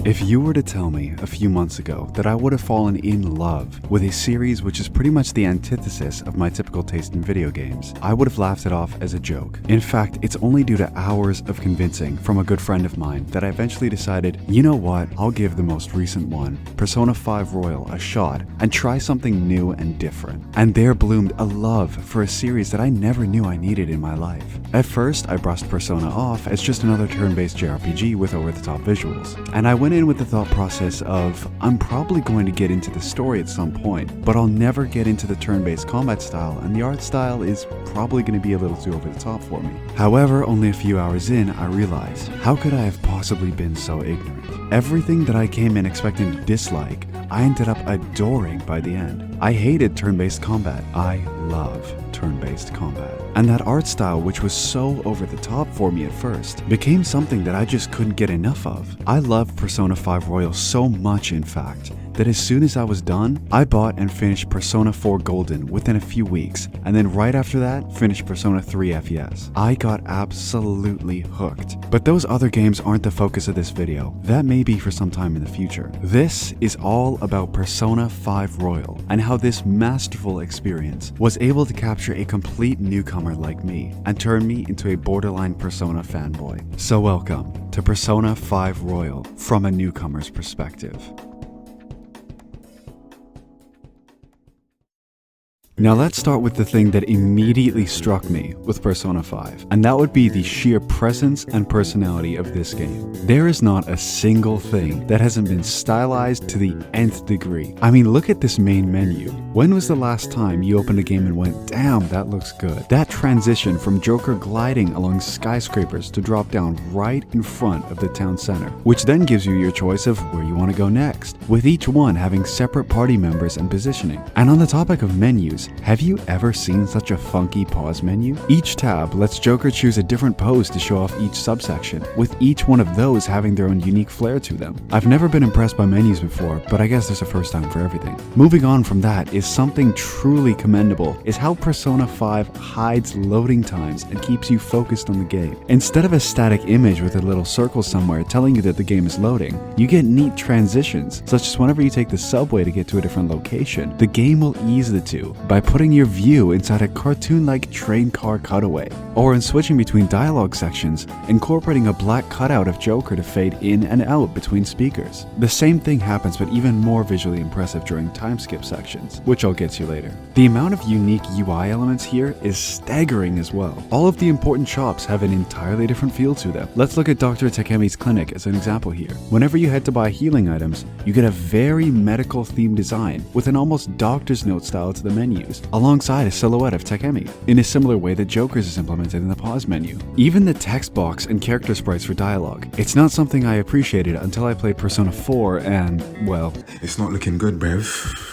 If you were to tell me a few months ago that I would have fallen in love with a series which is pretty much the antithesis of my typical taste in video games, I would have laughed it off as a joke. In fact, it's only due to hours of convincing from a good friend of mine that I eventually decided, you know what, I'll give the most recent one, Persona 5 Royal, a shot and try something new and different. And there bloomed a love for a series that I never knew I needed in my life. At first, I brushed Persona off as just another turn-based JRPG with over-the-top visuals, and I went in with the thought process of, I'm probably going to get into the story at some point, but I'll never get into the turn-based combat style, and the art style is probably going to be a little too over the top for me. However, only a few hours in, I realized, how could I have possibly been so ignorant? Everything that I came in expecting to dislike, I ended up adoring by the end. I hated turn-based combat. I love turn-based combat. And that art style, which was so over the top for me at first, became something that I just couldn't get enough of. I loved Persona 5 Royal so much, in fact, that as soon as I was done, I bought and finished Persona 4 Golden within a few weeks, and then right after that, finished Persona 3 FES. I got absolutely hooked. But those other games aren't the focus of this video. That may be for some time in the future. This is all about Persona 5 Royal, and how this masterful experience was able to capture a complete newcomer like me, and turn me into a borderline Persona fanboy. So welcome to Persona 5 Royal from a newcomer's perspective. Now let's start with the thing that immediately struck me with Persona 5, and that would be the sheer presence and personality of this game. There is not a single thing that hasn't been stylized to the nth degree. I mean, look at this main menu. When was the last time you opened a game and went, damn, that looks good? That transition from Joker gliding along skyscrapers to drop down right in front of the town center, which then gives you your choice of where you want to go next, with each one having separate party members and positioning. And on the topic of menus, have you ever seen such a funky pause menu? Each tab lets Joker choose a different pose to show off each subsection, with each one of those having their own unique flair to them. I've never been impressed by menus before, but I guess there's a first time for everything. Moving on from that is something truly commendable is how Persona 5 hides loading times and keeps you focused on the game. Instead of a static image with a little circle somewhere telling you that the game is loading, you get neat transitions, such as whenever you take the subway to get to a different location, the game will ease the two by putting your view inside a cartoon-like train car cutaway, or in switching between dialogue sections, incorporating a black cutout of Joker to fade in and out between speakers. The same thing happens, but even more visually impressive during time skip sections, which I'll get to later. The amount of unique UI elements here is staggering as well. All of the important shops have an entirely different feel to them. Let's look at Dr. Takemi's clinic as an example here. Whenever you head to buy healing items, you get a very medical themed design with an almost doctor's note style to the menus, alongside a silhouette of Takemi, in a similar way that Joker's is implemented in the pause menu. Even the text box and character sprites for dialogue. It's not something I appreciated until I played Persona 4 and, well, it's not looking good, bruv.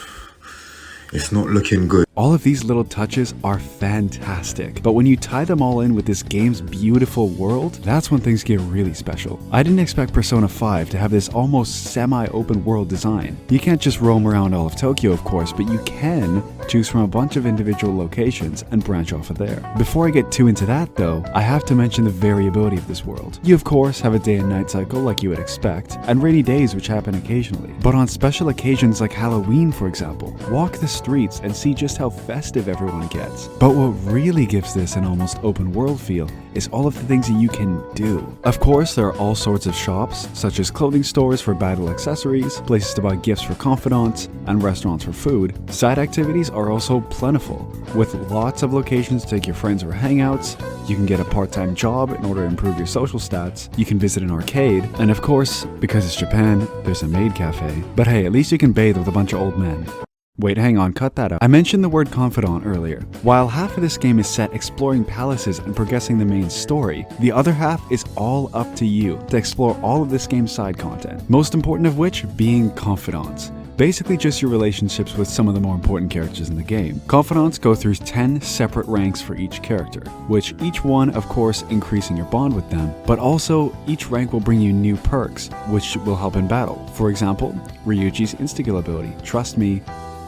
It's not looking good. All of these little touches are fantastic, but when you tie them all in with this game's beautiful world, that's when things get really special. I didn't expect Persona 5 to have this almost semi-open world design. You can't just roam around all of Tokyo, of course, but you can choose from a bunch of individual locations and branch off of there. Before I get too into that though, I have to mention the variability of this world. You of course have a day and night cycle like you would expect, and rainy days which happen occasionally. But on special occasions like Halloween, for example, walk the streets and see just how festive everyone gets. But what really gives this an almost open world feel is all of the things that you can do. Of course, there are all sorts of shops, such as clothing stores for battle accessories, places to buy gifts for confidants, and restaurants for food. Side activities are also plentiful, with lots of locations to take your friends or hangouts. You can get a part-time job in order to improve your social stats. You can visit an arcade, and of course, because it's Japan, there's a maid cafe. But hey, at least you can bathe with a bunch of old men. Wait, hang on, cut that out. I mentioned the word confidant earlier. While half of this game is set exploring palaces and progressing the main story, the other half is all up to you to explore all of this game's side content. Most important of which being confidants. Basically just your relationships with some of the more important characters in the game. Confidants go through 10 separate ranks for each character, which each one of course increasing your bond with them, but also each rank will bring you new perks, which will help in battle. For example, Ryuji's insta-kill ability. Trust me,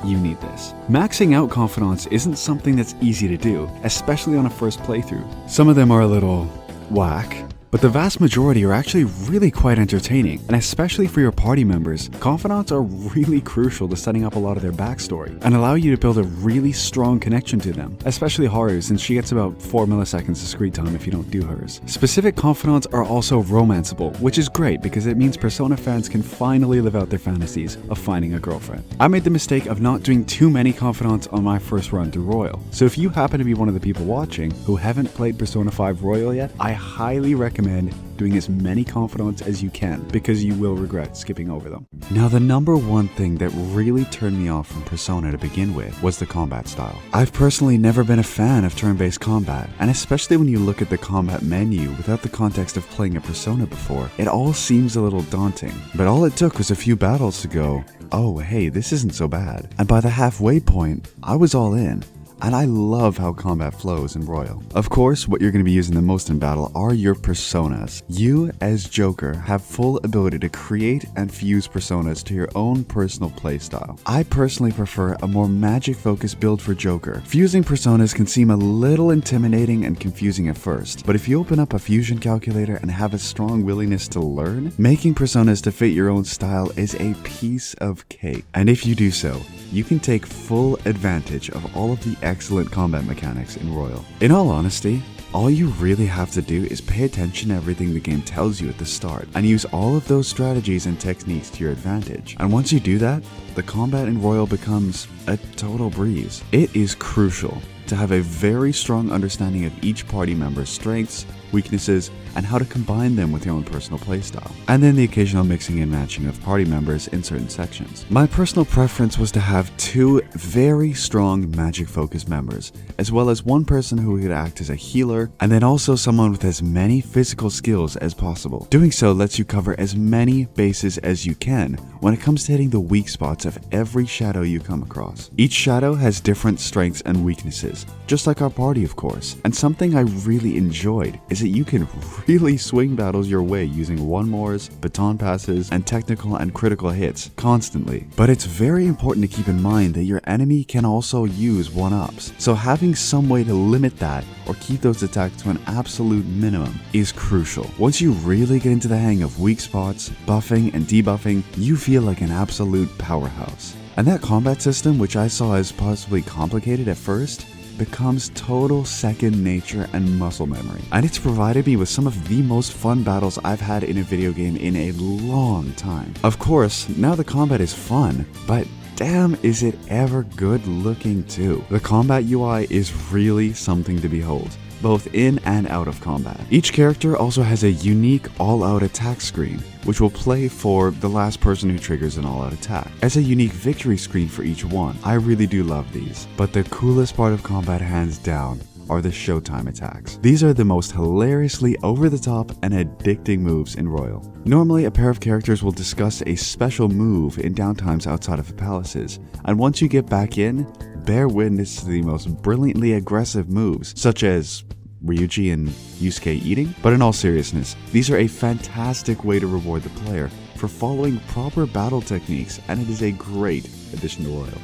you need this. Maxing out confidants isn't something that's easy to do, especially on a first playthrough. Some of them are a little whack, but the vast majority are actually really quite entertaining, and especially for your party members, confidants are really crucial to setting up a lot of their backstory and allow you to build a really strong connection to them, especially Haru, since she gets about 4 milliseconds of screen time if you don't do hers. Specific confidants are also romanceable, which is great because it means Persona fans can finally live out their fantasies of finding a girlfriend. I made the mistake of not doing too many confidants on my first run through Royal, so if you happen to be one of the people watching who haven't played Persona 5 Royal yet, I highly recommend doing as many confidants as you can because you will regret skipping over them. Now, the number one thing that really turned me off from Persona to begin with was the combat style. I've personally never been a fan of turn-based combat, and especially when you look at the combat menu without the context of playing a Persona before, it all seems a little daunting. But all it took was a few battles to go, oh hey, this isn't so bad. And by the halfway point, I was all in. And I love how combat flows in Royal. Of course, what you're going to be using the most in battle are your personas. You, as Joker, have full ability to create and fuse personas to your own personal playstyle. I personally prefer a more magic-focused build for Joker. Fusing personas can seem a little intimidating and confusing at first, but if you open up a fusion calculator and have a strong willingness to learn, making personas to fit your own style is a piece of cake. And if you do so, you can take full advantage of all of the excellent combat mechanics in Royal. In all honesty, all you really have to do is pay attention to everything the game tells you at the start and use all of those strategies and techniques to your advantage. And once you do that, the combat in Royal becomes a total breeze. It is crucial to have a very strong understanding of each party member's strengths, weaknesses, and how to combine them with your own personal playstyle, and then the occasional mixing and matching of party members in certain sections. My personal preference was to have 2 very strong magic-focused members, as well as one person who could act as a healer, and then also someone with as many physical skills as possible. Doing so lets you cover as many bases as you can when it comes to hitting the weak spots of every shadow you come across. Each shadow has different strengths and weaknesses, just like our party of course, and something I really enjoyed is that you can really swing battles your way using one-mores, baton passes, and technical and critical hits constantly. But it's very important to keep in mind that your enemy can also use one-ups, so having some way to limit that or keep those attacks to an absolute minimum is crucial. Once you really get into the hang of weak spots, buffing and debuffing, you feel like an absolute powerhouse. And that combat system, which I saw as possibly complicated at first, becomes total second nature and muscle memory. And it's provided me with some of the most fun battles I've had in a video game in a long time. Of course, now the combat is fun, but damn is it ever good looking too. The combat UI is really something to behold, both in and out of combat. Each character also has a unique all-out attack screen, which will play for the last person who triggers an all-out attack, as a unique victory screen for each one. I really do love these, but the coolest part of combat hands down are the Showtime attacks. These are the most hilariously over-the-top and addicting moves in Royal. Normally, a pair of characters will discuss a special move in downtimes outside of the palaces, and once you get back in, bear witness to the most brilliantly aggressive moves, such as Ryuji and Yusuke eating. But in all seriousness, these are a fantastic way to reward the player for following proper battle techniques, and it is a great addition to Royal.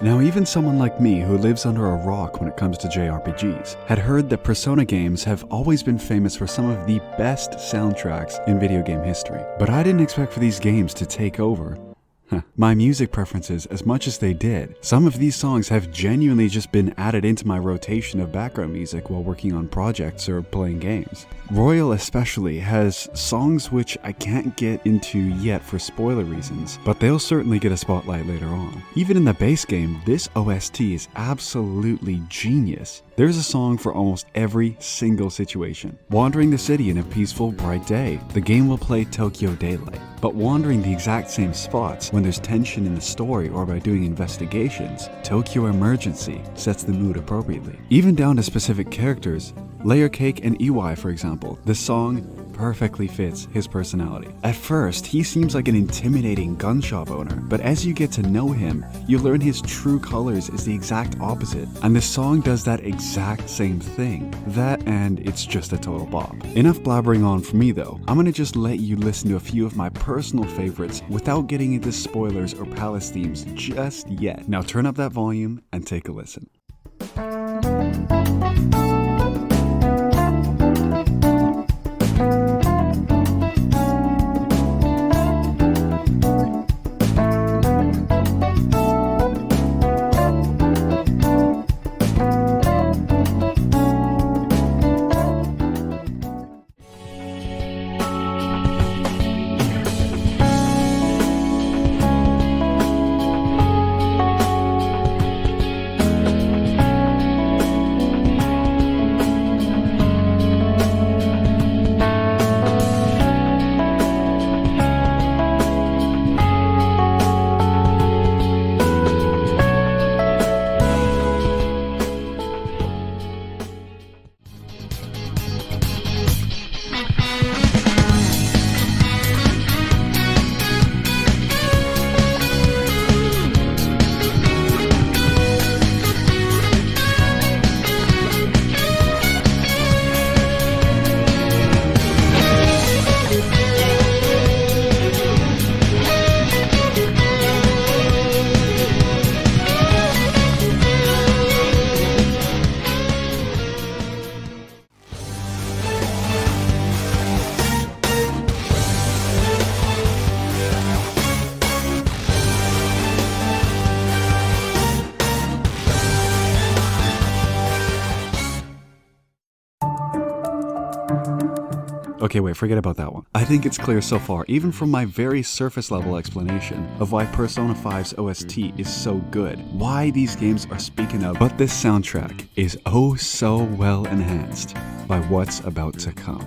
Now, even someone like me who lives under a rock when it comes to JRPGs had heard that Persona games have always been famous for some of the best soundtracks in video game history. But I didn't expect for these games to take over my music preferences as much as they did. Some of these songs have genuinely just been added into my rotation of background music while working on projects or playing games. Royal especially has songs which I can't get into yet for spoiler reasons, but they'll certainly get a spotlight later on. Even in the base game, this OST is absolutely genius. There's a song for almost every single situation. Wandering the city in a peaceful, bright day, the game will play Tokyo Daylight. But wandering the exact same spots when there's tension in the story or by doing investigations, Tokyo Emergency sets the mood appropriately. Even down to specific characters, Layer Cake and EY for example, the song perfectly fits his personality. At first, he seems like an intimidating gun shop owner, but as you get to know him, you learn his true colors is the exact opposite, and the song does that exact same thing. That and it's just a total bop. Enough blabbering on for me though, I'm gonna just let you listen to a few of my personal favorites without getting into spoilers or palace themes just yet. Now turn up that volume and take a listen. Okay, wait, forget about that one. I think it's clear so far, even from my very surface level explanation of why Persona 5's OST is so good, why these games are speaking of, but this soundtrack is oh so well enhanced by what's about to come.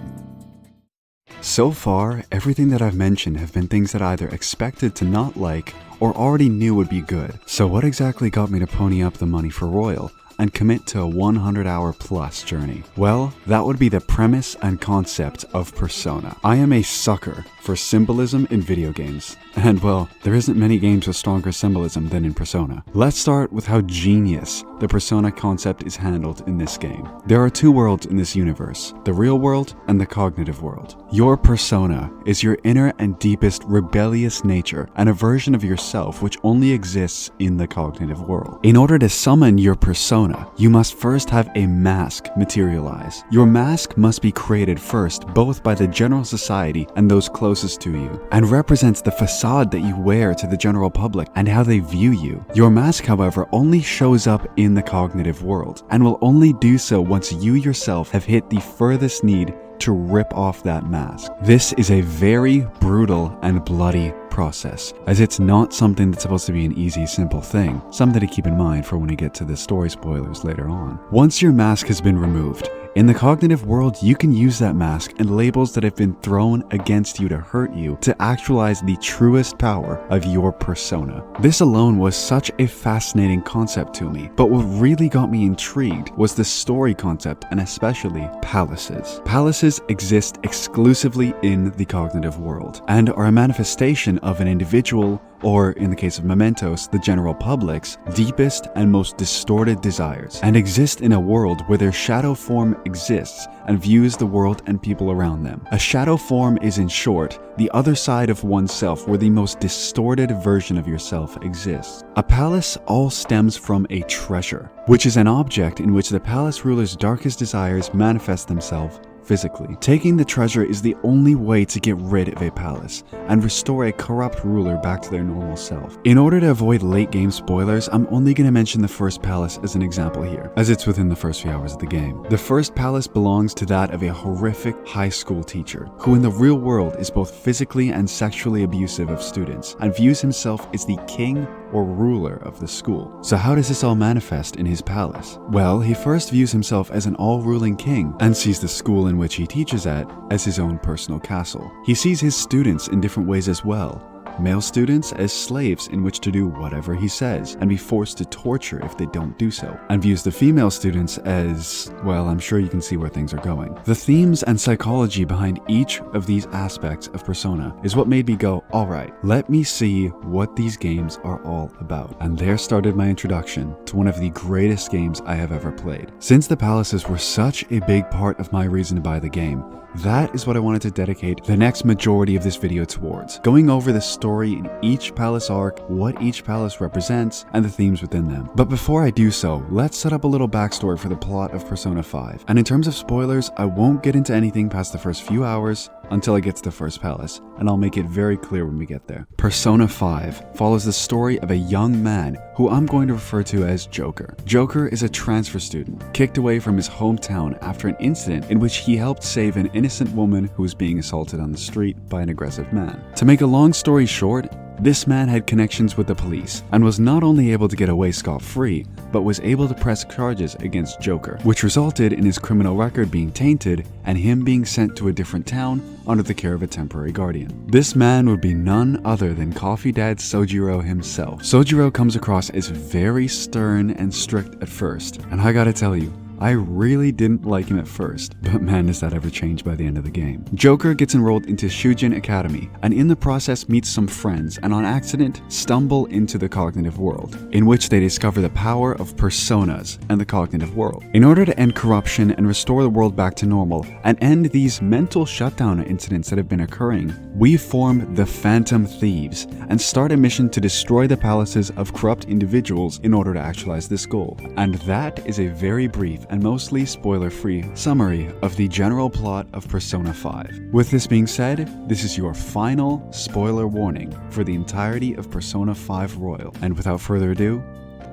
So far, everything that I've mentioned have been things that I either expected to not like or already knew would be good. So what exactly got me to pony up the money for Royal and commit to a 100-hour plus journey? Well, that would be the premise and concept of Persona. I am a sucker for symbolism in video games, and well, there isn't many games with stronger symbolism than in Persona. Let's start with how genius the Persona concept is handled in this game. There are two worlds in this universe, the real world and the cognitive world. Your persona is your inner and deepest rebellious nature and a version of yourself which only exists in the cognitive world. In order to summon your persona, you must first have a mask materialize. Your mask must be created first both by the general society and those closest to you, and represents the facade that you wear to the general public and how they view you. Your mask, however, only shows up in the cognitive world, and will only do so once you yourself have hit the furthest need to rip off that mask. This is a very brutal and bloody process, as it's not something that's supposed to be an easy, simple thing, something to keep in mind for when we get to the story spoilers later on. Once your mask has been removed, in the cognitive world, you can use that mask and labels that have been thrown against you to hurt you to actualize the truest power of your persona. This alone was such a fascinating concept to me, but what really got me intrigued was the story concept, and especially palaces. Palaces exist exclusively in the cognitive world and are a manifestation of an individual, or in the case of Mementos, the general public's deepest and most distorted desires, and exist in a world where their shadow form exists and views the world and people around them. A shadow form is, in short, the other side of oneself where the most distorted version of yourself exists. A palace all stems from a treasure, which is an object in which the palace ruler's darkest desires manifest themselves physically. Taking the treasure is the only way to get rid of a palace and restore a corrupt ruler back to their normal self. In order to avoid late game spoilers, I'm only going to mention the first palace as an example here, as it's within the first few hours of the game. The first palace belongs to that of a horrific high school teacher, who in the real world is both physically and sexually abusive of students, and views himself as the king or ruler of the school. So how does this all manifest in his palace? Well, he first views himself as an all-ruling king, and sees the school in which he teaches at as his own personal castle. He sees his students in different ways as well. Male students as slaves in which to do whatever he says and be forced to torture if they don't do so, and views the female students as, well, I'm sure you can see where things are going. The themes and psychology behind each of these aspects of Persona is what made me go, alright, let me see what these games are all about. And there started my introduction to one of the greatest games I have ever played. Since the palaces were such a big part of my reason to buy the game, that is what I wanted to dedicate the next majority of this video towards, going over the story in each palace arc, what each palace represents, and the themes within them. But before I do so, let's set up a little backstory for the plot of Persona 5. And in terms of spoilers, I won't get into anything past the first few hours until I get to the first palace, and I'll make it very clear when we get there. Persona 5 follows the story of a young man who I'm going to refer to as Joker. Joker is a transfer student, kicked away from his hometown after an incident in which he helped save an innocent woman who was being assaulted on the street by an aggressive man. To make a long story short, this man had connections with the police and was not only able to get away scot-free, but was able to press charges against Joker, which resulted in his criminal record being tainted and him being sent to a different town under the care of a temporary guardian. This man would be none other than Coffee Dad Sojiro himself. Sojiro comes across as very stern and strict at first, and I gotta tell you, I really didn't like him at first, but man does that ever change by the end of the game. Joker gets enrolled into Shujin Academy, and in the process meets some friends and on accident stumble into the cognitive world, in which they discover the power of personas and the cognitive world. In order to end corruption and restore the world back to normal, and end these mental shutdown incidents that have been occurring, we form the Phantom Thieves and start a mission to destroy the palaces of corrupt individuals in order to actualize this goal. And that is a very brief and mostly spoiler-free summary of the general plot of Persona 5. With this being said, this is your final spoiler warning for the entirety of Persona 5 Royal. And without further ado,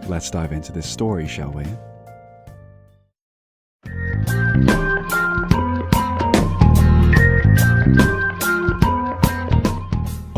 let's dive into this story, shall we?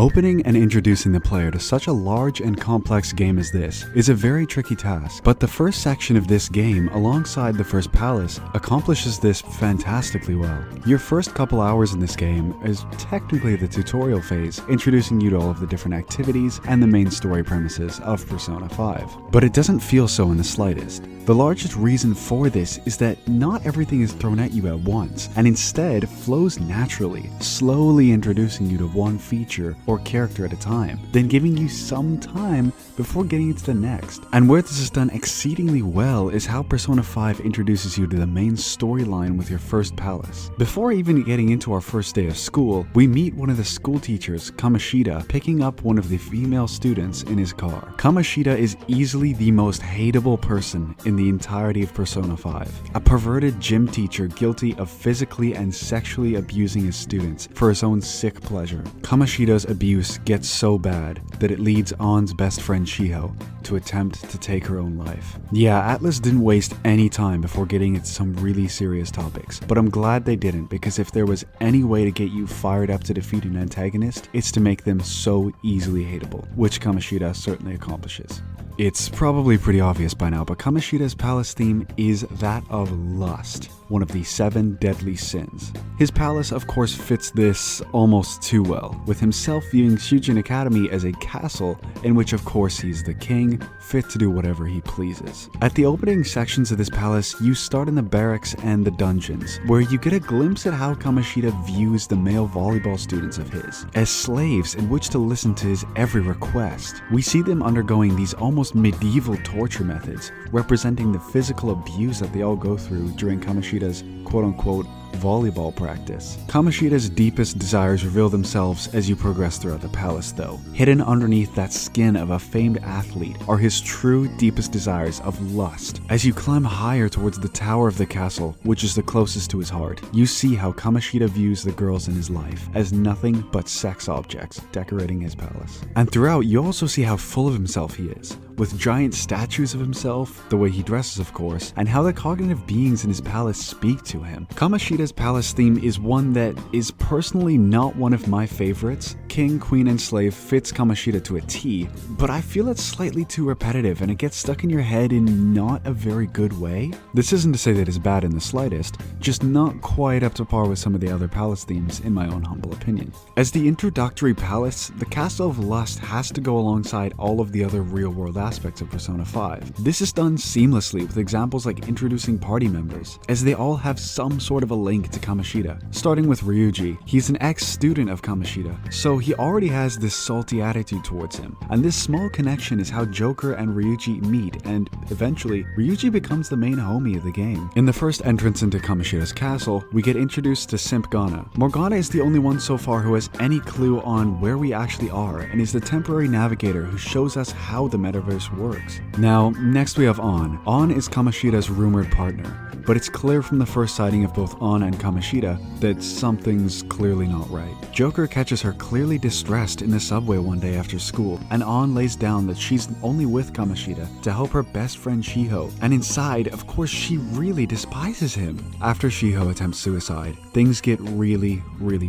Opening and introducing the player to such a large and complex game as this is a very tricky task, but the first section of this game, alongside the first palace, accomplishes this fantastically well. Your first couple hours in this game is technically the tutorial phase, introducing you to all of the different activities and the main story premises of Persona 5. But it doesn't feel so in the slightest. The largest reason for this is that not everything is thrown at you at once, and instead flows naturally, slowly introducing you to one feature or character at a time, then giving you some time before getting into the next. And where this is done exceedingly well is how Persona 5 introduces you to the main storyline with your first palace. Before even getting into our first day of school, we meet one of the school teachers, Kamoshida, picking up one of the female students in his car. Kamoshida is easily the most hateable person in the entirety of Persona 5. A perverted gym teacher guilty of physically and sexually abusing his students for his own sick pleasure. Kamoshida's abuse gets so bad that it leads Ann's best friend Shiho to attempt to take her own life. Yeah, Atlas didn't waste any time before getting into some really serious topics, but I'm glad they didn't, because if there was any way to get you fired up to defeat an antagonist, it's to make them so easily hateable, which Kamoshida certainly accomplishes. It's probably pretty obvious by now, but Kamoshida's palace theme is that of lust, one of the 7 deadly sins. His palace, of course, fits this almost too well, with himself viewing Shujin Academy as a castle in which, of course, he's the king, fit to do whatever he pleases. At the opening sections of this palace, you start in the barracks and the dungeons, where you get a glimpse at how Kamoshida views the male volleyball students of his, as slaves in which to listen to his every request. We see them undergoing these almost medieval torture methods, representing the physical abuse that they all go through during Kamoshida's quote-unquote volleyball practice. Kamoshida's deepest desires reveal themselves as you progress throughout the palace though. Hidden underneath that skin of a famed athlete are his true deepest desires of lust. As you climb higher towards the tower of the castle, which is the closest to his heart, you see how Kamoshida views the girls in his life as nothing but sex objects decorating his palace. And throughout, you also see how full of himself he is, with giant statues of himself, the way he dresses of course, and how the cognitive beings in his palace speak to him. Kamoshida's palace theme is one that is personally not one of my favorites. King, Queen, and Slave fits Kamoshida to a T, but I feel it's slightly too repetitive and it gets stuck in your head in not a very good way. This isn't to say that it's bad in the slightest, just not quite up to par with some of the other palace themes in my own humble opinion. As the introductory palace, the Castle of Lust has to go alongside all of the other real-world aspects of Persona 5. This is done seamlessly with examples like introducing party members, as they all have some sort of a link to Kamoshida. Starting with Ryuji, he's an ex-student of Kamoshida, so he already has this salty attitude towards him, and this small connection is how Joker and Ryuji meet, and eventually, Ryuji becomes the main homie of the game. In the first entrance into Kamoshida's castle, we get introduced to Simp Gana. Morgana is the only one so far who has any clue on where we actually are, and is the temporary navigator who shows us how the metaverse works. Now, next we have Ann. Ann is Kamoshida's rumored partner, but it's clear from the first sighting of both Ann and Kamoshida that something's clearly not right. Joker catches her clearly distressed in the subway one day after school, and Ann lays down that she's only with Kamoshida to help her best friend Shiho, and inside, of course, she really despises him. After Shiho attempts suicide, things get really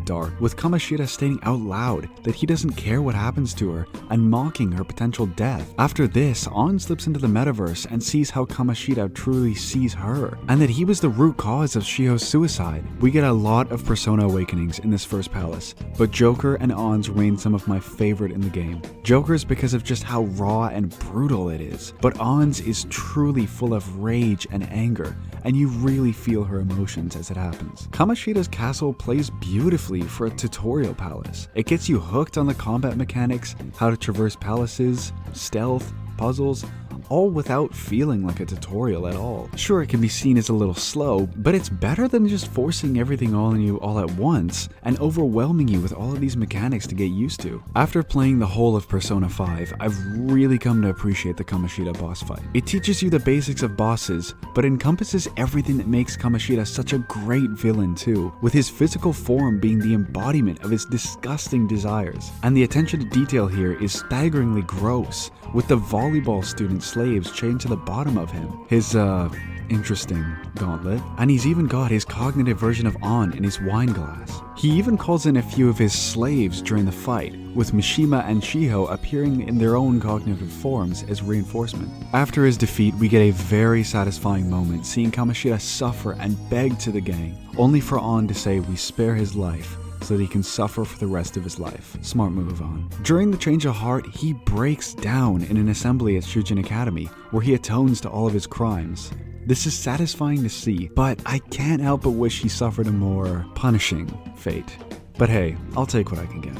dark, with Kamoshida stating out loud that he doesn't care what happens to her and mocking her potential death. After this, Ann slips into the metaverse and sees how Kamoshida truly sees her, and that he was the root cause of Shiho's suicide. We get a lot of Persona awakenings in this first palace, but Joker and Ann's remain some of my favorite in the game. Joker's because of just how raw and brutal it is, but Ann's is truly full of rage and anger, and you really feel her emotions as it happens. Kamoshida's castle plays beautifully for a tutorial palace. It gets you hooked on the combat mechanics, how to traverse palaces, stealth, puzzles, all without feeling like a tutorial at all. Sure, it can be seen as a little slow, but it's better than just forcing everything on you all at once and overwhelming you with all of these mechanics to get used to. After playing the whole of Persona 5, I've really come to appreciate the Kamoshida boss fight. It teaches you the basics of bosses, but encompasses everything that makes Kamoshida such a great villain too, with his physical form being the embodiment of his disgusting desires. And the attention to detail here is staggeringly gross, with the volleyball student slaves chained to the bottom of him. His, interesting gauntlet. And he's even got his cognitive version of Ann in his wine glass. He even calls in a few of his slaves during the fight, with Mishima and Shiho appearing in their own cognitive forms as reinforcement. After his defeat, we get a very satisfying moment seeing Kamoshida suffer and beg to the gang, only for On to say we spare his life so that he can suffer for the rest of his life. Smart move, On. During the change of heart, he breaks down in an assembly at Shujin Academy, where he atones to all of his crimes. This is satisfying to see, but I can't help but wish he suffered a more punishing fate. But hey, I'll take what I can get.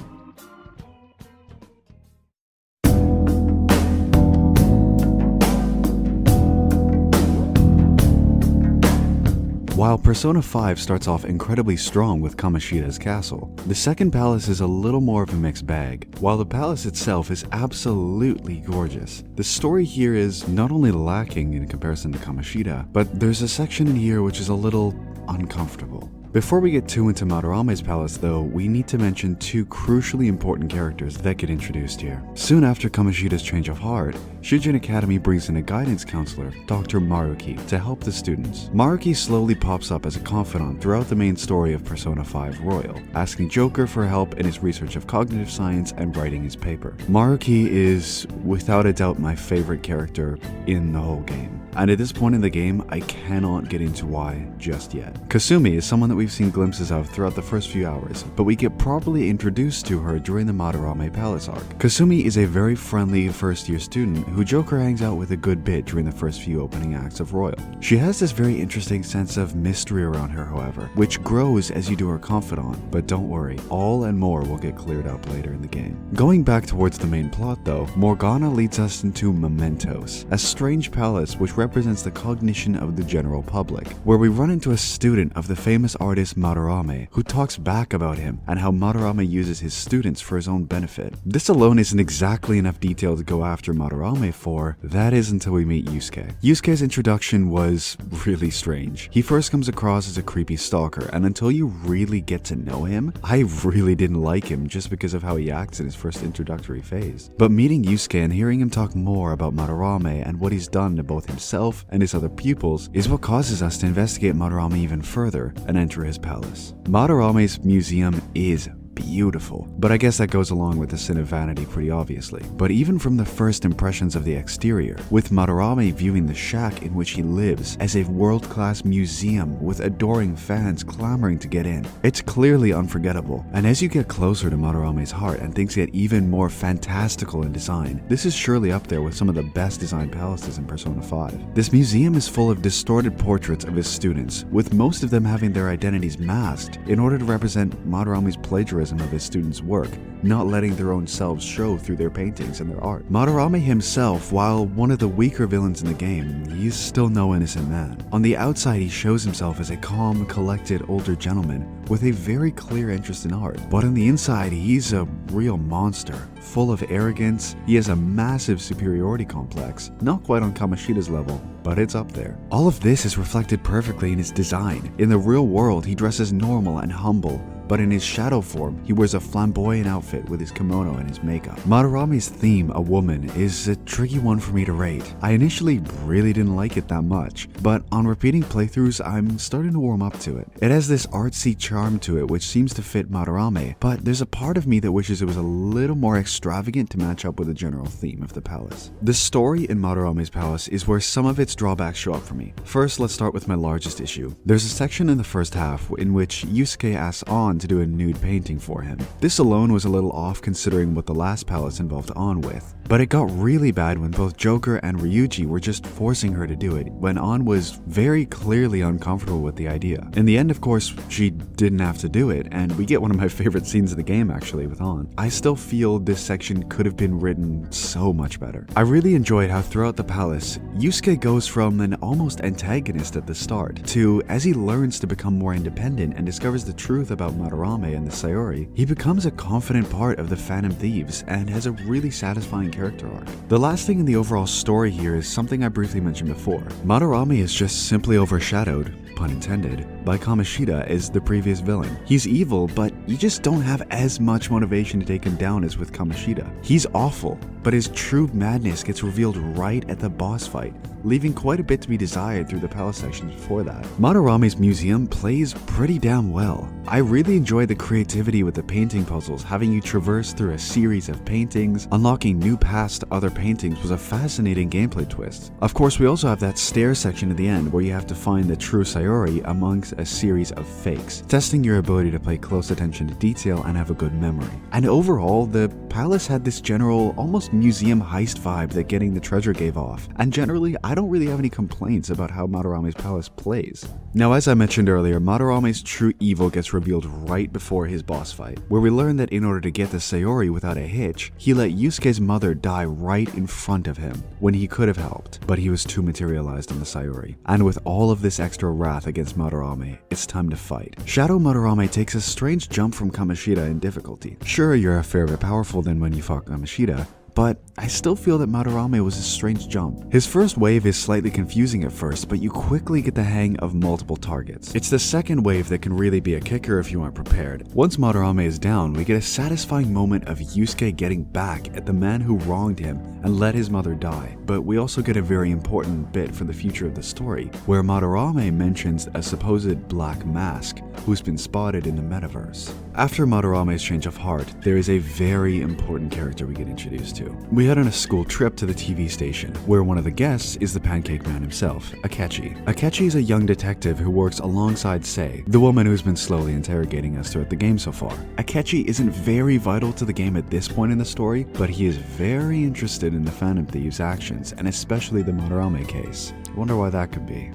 While Persona 5 starts off incredibly strong with Kamoshida's castle, the second palace is a little more of a mixed bag. While the palace itself is absolutely gorgeous, the story here is not only lacking in comparison to Kamoshida, but there's a section in here which is a little uncomfortable. Before we get too into Madarame's palace though, we need to mention two crucially important characters that get introduced here. Soon after Kamoshida's change of heart, Shujin Academy brings in a guidance counselor, Dr. Maruki, to help the students. Maruki slowly pops up as a confidant throughout the main story of Persona 5 Royal, asking Joker for help in his research of cognitive science and writing his paper. Maruki is, without a doubt, my favorite character in the whole game. And at this point in the game, I cannot get into why just yet. Kasumi is someone that we've seen glimpses of throughout the first few hours, but we get properly introduced to her during the Madarame Palace arc. Kasumi is a very friendly first-year student who Joker hangs out with a good bit during the first few opening acts of Royal. She has this very interesting sense of mystery around her, however, which grows as you do her confidant, but don't worry, all and more will get cleared up later in the game. Going back towards the main plot though, Morgana leads us into Mementos, a strange palace which represents the cognition of the general public, where we run into a student of the famous artist Madarame, who talks back about him and how Madarame uses his students for his own benefit. This alone isn't exactly enough detail to go after Madarame for, that is until we meet Yusuke. Yusuke's introduction was really strange. He first comes across as a creepy stalker, and until you really get to know him, I really didn't like him just because of how he acts in his first introductory phase. But meeting Yusuke and hearing him talk more about Madarame and what he's done to both himself and his other pupils is what causes us to investigate Madarame even further and enter his palace. Madarame's museum is beautiful, but I guess that goes along with the sin of vanity pretty obviously. But even from the first impressions of the exterior, with Madarame viewing the shack in which he lives as a world-class museum with adoring fans clamoring to get in, it's clearly unforgettable. And as you get closer to Madarame's heart and things get even more fantastical in design, this is surely up there with some of the best designed palaces in Persona 5. This museum is full of distorted portraits of his students, with most of them having their identities masked in order to represent Madarame's plagiarism of his students' work, not letting their own selves show through their paintings and their art. Madarame himself, while one of the weaker villains in the game, he's still no innocent man. On the outside, he shows himself as a calm, collected older gentleman with a very clear interest in art. But on the inside, he's a real monster, full of arrogance. He has a massive superiority complex, not quite on Kamoshida's level, but it's up there. All of this is reflected perfectly in his design. In the real world, he dresses normal and humble, but in his shadow form, he wears a flamboyant outfit with his kimono and his makeup. Madarame's theme, a woman, is a tricky one for me to rate. I initially really didn't like it that much, but on repeating playthroughs, I'm starting to warm up to it. It has this artsy charm to it which seems to fit Madarame, but there's a part of me that wishes it was a little more extravagant to match up with the general theme of the palace. The story in Madarame's palace is where some of its drawbacks show up for me. First, let's start with my largest issue. There's a section in the first half in which Yusuke asks On to do a nude painting for him. This alone was a little off considering what the last palace involved On with, but it got really bad when both Joker and Ryuji were just forcing her to do it, when On was very clearly uncomfortable with the idea. In the end, of course, she didn't have to do it, and we get one of my favorite scenes of the game actually with On. I still feel this section could have been written so much better. I really enjoyed how throughout the palace, Yusuke goes from an almost antagonist at the start to, as he learns to become more independent and discovers the truth about Madarame and the Sayori, he becomes a confident part of the Phantom Thieves and has a really satisfying character arc. The last thing in the overall story here is something I briefly mentioned before. Madarame is just simply overshadowed pun intended, by Kamoshida as the previous villain. He's evil, but you just don't have as much motivation to take him down as with Kamoshida. He's awful, but his true madness gets revealed right at the boss fight, leaving quite a bit to be desired through the palace sections before that. Madarame's museum plays pretty damn well. I really enjoyed the creativity with the painting puzzles. Having you traverse through a series of paintings, unlocking new paths to other paintings was a fascinating gameplay twist. Of course, we also have that stair section at the end where you have to find the true Sayori amongst a series of fakes, testing your ability to pay close attention to detail and have a good memory. And overall, the palace had this general, almost museum heist vibe that getting the treasure gave off. And generally, I don't really have any complaints about how Madarame's palace plays. Now, as I mentioned earlier, Madarame's true evil gets revealed right before his boss fight, where we learn that in order to get the Sayori without a hitch, he let Yusuke's mother die right in front of him when he could have helped, but he was too materialized on the Sayori. And with all of this extra wrath against Madarame, it's time to fight. Shadow Madarame takes a strange jump from Kamoshida in difficulty. Sure, you're a fair bit powerful than when you fought Kamoshida, but I still feel that Madarame was a strange jump. His first wave is slightly confusing at first, but you quickly get the hang of multiple targets. It's the second wave that can really be a kicker if you aren't prepared. Once Madarame is down, we get a satisfying moment of Yusuke getting back at the man who wronged him and let his mother die. But we also get a very important bit for the future of the story, where Madarame mentions a supposed black mask who's been spotted in the metaverse. After Madarame's change of heart, there is a very important character we get introduced to. We head on a school trip to the TV station, where one of the guests is the Pancake Man himself, Akechi. Akechi is a young detective who works alongside Sei, the woman who's been slowly interrogating us throughout the game so far. Akechi isn't very vital to the game at this point in the story, but he is very interested in the Phantom Thieves' actions, and especially the Madarame case. I wonder why that could be.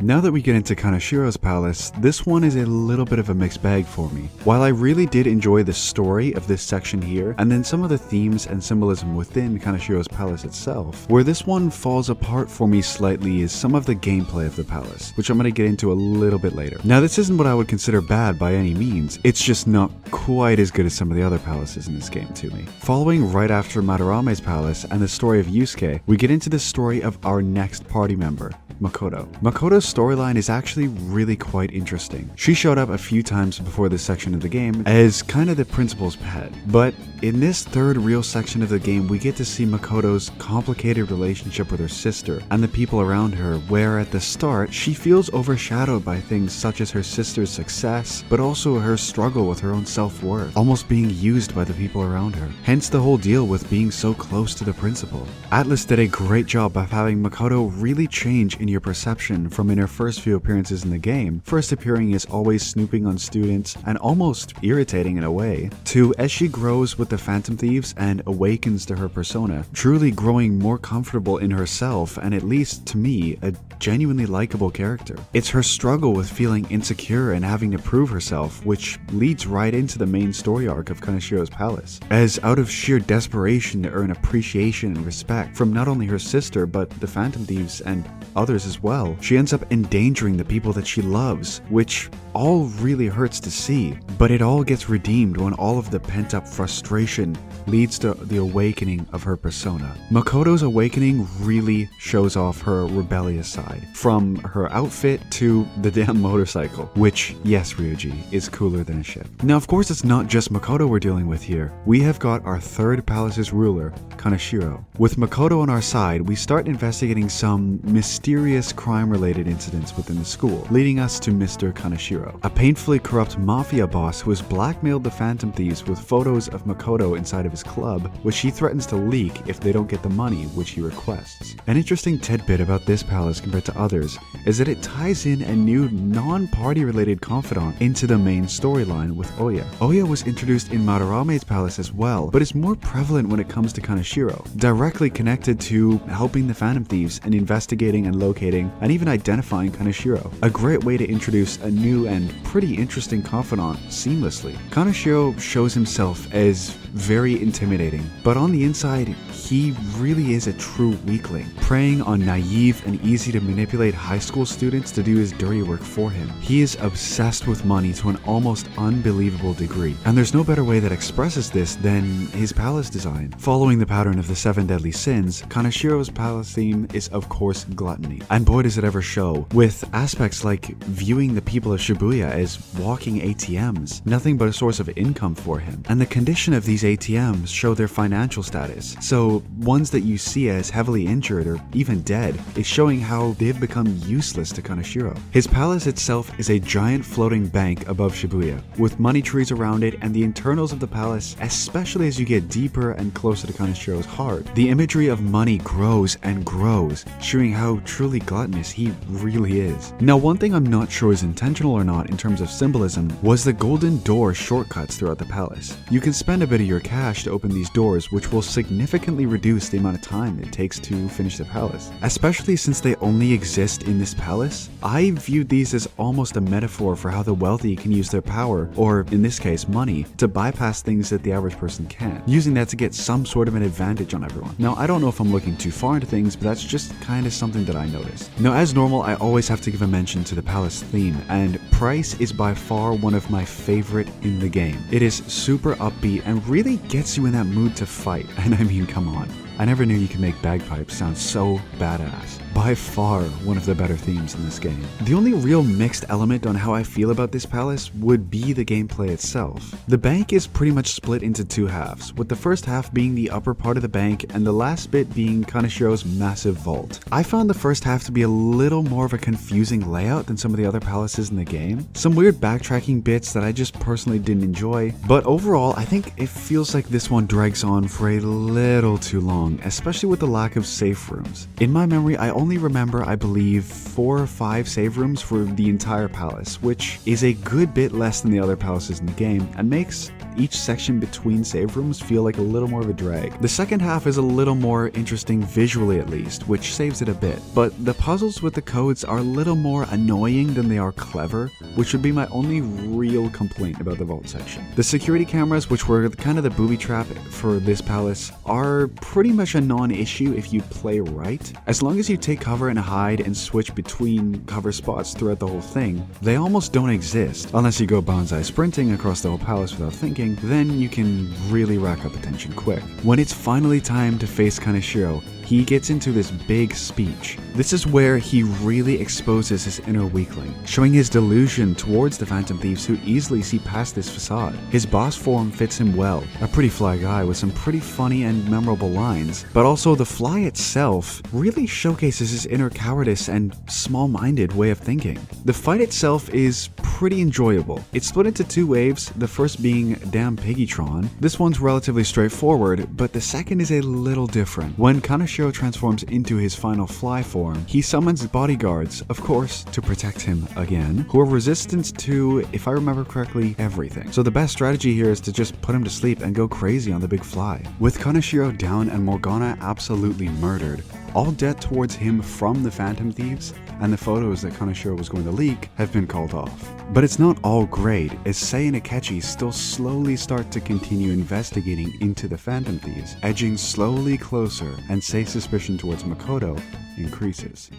Now that we get into Kaneshiro's palace, this one is a little bit of a mixed bag for me. While I really did enjoy the story of this section here, and then some of the themes and symbolism within Kaneshiro's palace itself, where this one falls apart for me slightly is some of the gameplay of the palace, which I'm going to get into a little bit later. Now, this isn't what I would consider bad by any means, it's just not quite as good as some of the other palaces in this game to me. Following right after Madarame's palace and the story of Yusuke, we get into the story of our next party member, Makoto. Makoto's storyline is actually really quite interesting. She showed up a few times before this section of the game as kind of the principal's pet, but in this third real section of the game, we get to see Makoto's complicated relationship with her sister and the people around her, where at the start, she feels overshadowed by things such as her sister's success, but also her struggle with her own self-worth, almost being used by the people around her. Hence the whole deal with being so close to the principal. Atlus did a great job of having Makoto really change in your perception from in her first few appearances in the game, first appearing as always snooping on students and almost irritating in a way, to as she grows with the Phantom Thieves and awakens to her persona, truly growing more comfortable in herself and, at least to me, a genuinely likable character. It's her struggle with feeling insecure and having to prove herself which leads right into the main story arc of Kaneshiro's palace, as out of sheer desperation to earn appreciation and respect from not only her sister but the Phantom Thieves and others as well, she ends up endangering the people that she loves, which all really hurts to see, but it all gets redeemed when all of the pent-up frustration leads to the awakening of her persona. Makoto's awakening really shows off her rebellious side, from her outfit to the damn motorcycle, which, yes Ryuji, is cooler than a ship. Now of course it's not just Makoto we're dealing with here. We have got our third palace's ruler, Kaneshiro. With Makoto on our side, we start investigating some mysterious crime-related incidents within the school, leading us to Mr. Kaneshiro, a painfully corrupt mafia boss who has blackmailed the Phantom Thieves with photos of Makoto inside of his club, which he threatens to leak if they don't get the money which he requests. An interesting tidbit about this palace compared to others is that it ties in a new non-party related confidant into the main storyline with Oya. Oya was introduced in Madarame's palace as well, but is more prevalent when it comes to Kaneshiro, directly connected to helping the Phantom Thieves and investigating and locating and even identifying Kaneshiro. A great way to introduce a new and pretty interesting confidant seamlessly. Kaneshiro shows himself as very intimidating, but on the inside, he really is a true weakling, preying on naive and easy to manipulate high school students to do his dirty work for him. He is obsessed with money to an almost unbelievable degree, and there's no better way that expresses this than his palace design. Following the pattern of the 7 deadly sins, Kaneshiro's palace theme is of course gluttony, and boy does it ever show, with aspects like viewing the people of Shibuya as walking ATMs, nothing but a source of income for him. And the condition of these ATMs show their financial status, so ones that you see as heavily injured or even dead is showing how they've become useless to Kaneshiro. His palace itself is a giant floating bank above Shibuya, with money trees around it, and the internals of the palace, especially as you get deeper and closer to Kaneshiro's heart, the imagery of money grows and grows, showing how truly gluttonous he really is. Now, one thing I'm not sure is intentional or not in terms of symbolism was the golden door shortcuts throughout the palace. You can spend a bit of your cash to open these doors, which will significantly reduce the amount of time it takes to finish the palace. Especially since they only exist in this palace, I viewed these as almost a metaphor for how the wealthy can use their power, or in this case money, to bypass things that the average person can't, using that to get some sort of an advantage on everyone. Now, I don't know if I'm looking too far into things, but that's just kind of something that I noticed. Now, as normal, I always have to give a mention to the palace theme, and Price is by far one of my favorite in the game. It is super upbeat and really gets you in that mood to fight, and I mean, come on. I never knew you could make bagpipes sound so badass. By far one of the better themes in this game. The only real mixed element on how I feel about this palace would be the gameplay itself. The bank is pretty much split into 2 halves, with the first half being the upper part of the bank and the last bit being Kaneshiro's massive vault. I found the first half to be a little more of a confusing layout than some of the other palaces in the game. Some weird backtracking bits that I just personally didn't enjoy, but overall I think it feels like this one drags on for a little too long, especially with the lack of safe rooms. In my memory, I only remember, I believe, 4 or 5 save rooms for the entire palace, which is a good bit less than the other palaces in the game, and makes each section between save rooms feel like a little more of a drag. The second half is a little more interesting visually at least, which saves it a bit, but the puzzles with the codes are a little more annoying than they are clever, which would be my only real complaint about the vault section. The security cameras, which were kind of the booby trap for this palace, are pretty much a non-issue if you play right. As long as you take cover and hide and switch between cover spots throughout the whole thing, they almost don't exist. Unless you go bonsai sprinting across the whole palace without thinking, then you can really rack up attention quick. When it's finally time to face Kaneshiro, he gets into this big speech. This is where he really exposes his inner weakling, showing his delusion towards the Phantom Thieves who easily see past this facade. His boss form fits him well, a pretty fly guy with some pretty funny and memorable lines, but also the fly itself really showcases his inner cowardice and small-minded way of thinking. The fight itself is pretty enjoyable. It's split into 2 waves, the first being Damn Piggytron. This one's relatively straightforward, but the second is a little different. When Kaneshiro transforms into his final fly form, he summons bodyguards, of course, to protect him again, who are resistant to, if I remember correctly, everything. So the best strategy here is to just put him to sleep and go crazy on the big fly. With Kaneshiro down and Morgana absolutely murdered, all debt towards him from the Phantom Thieves and the photos that Kaneshiro was going to leak have been called off. But it's not all great, as Sei and Akechi still slowly start to continue investigating into the Phantom Thieves, edging slowly closer, and Sei's suspicion towards Makoto increases.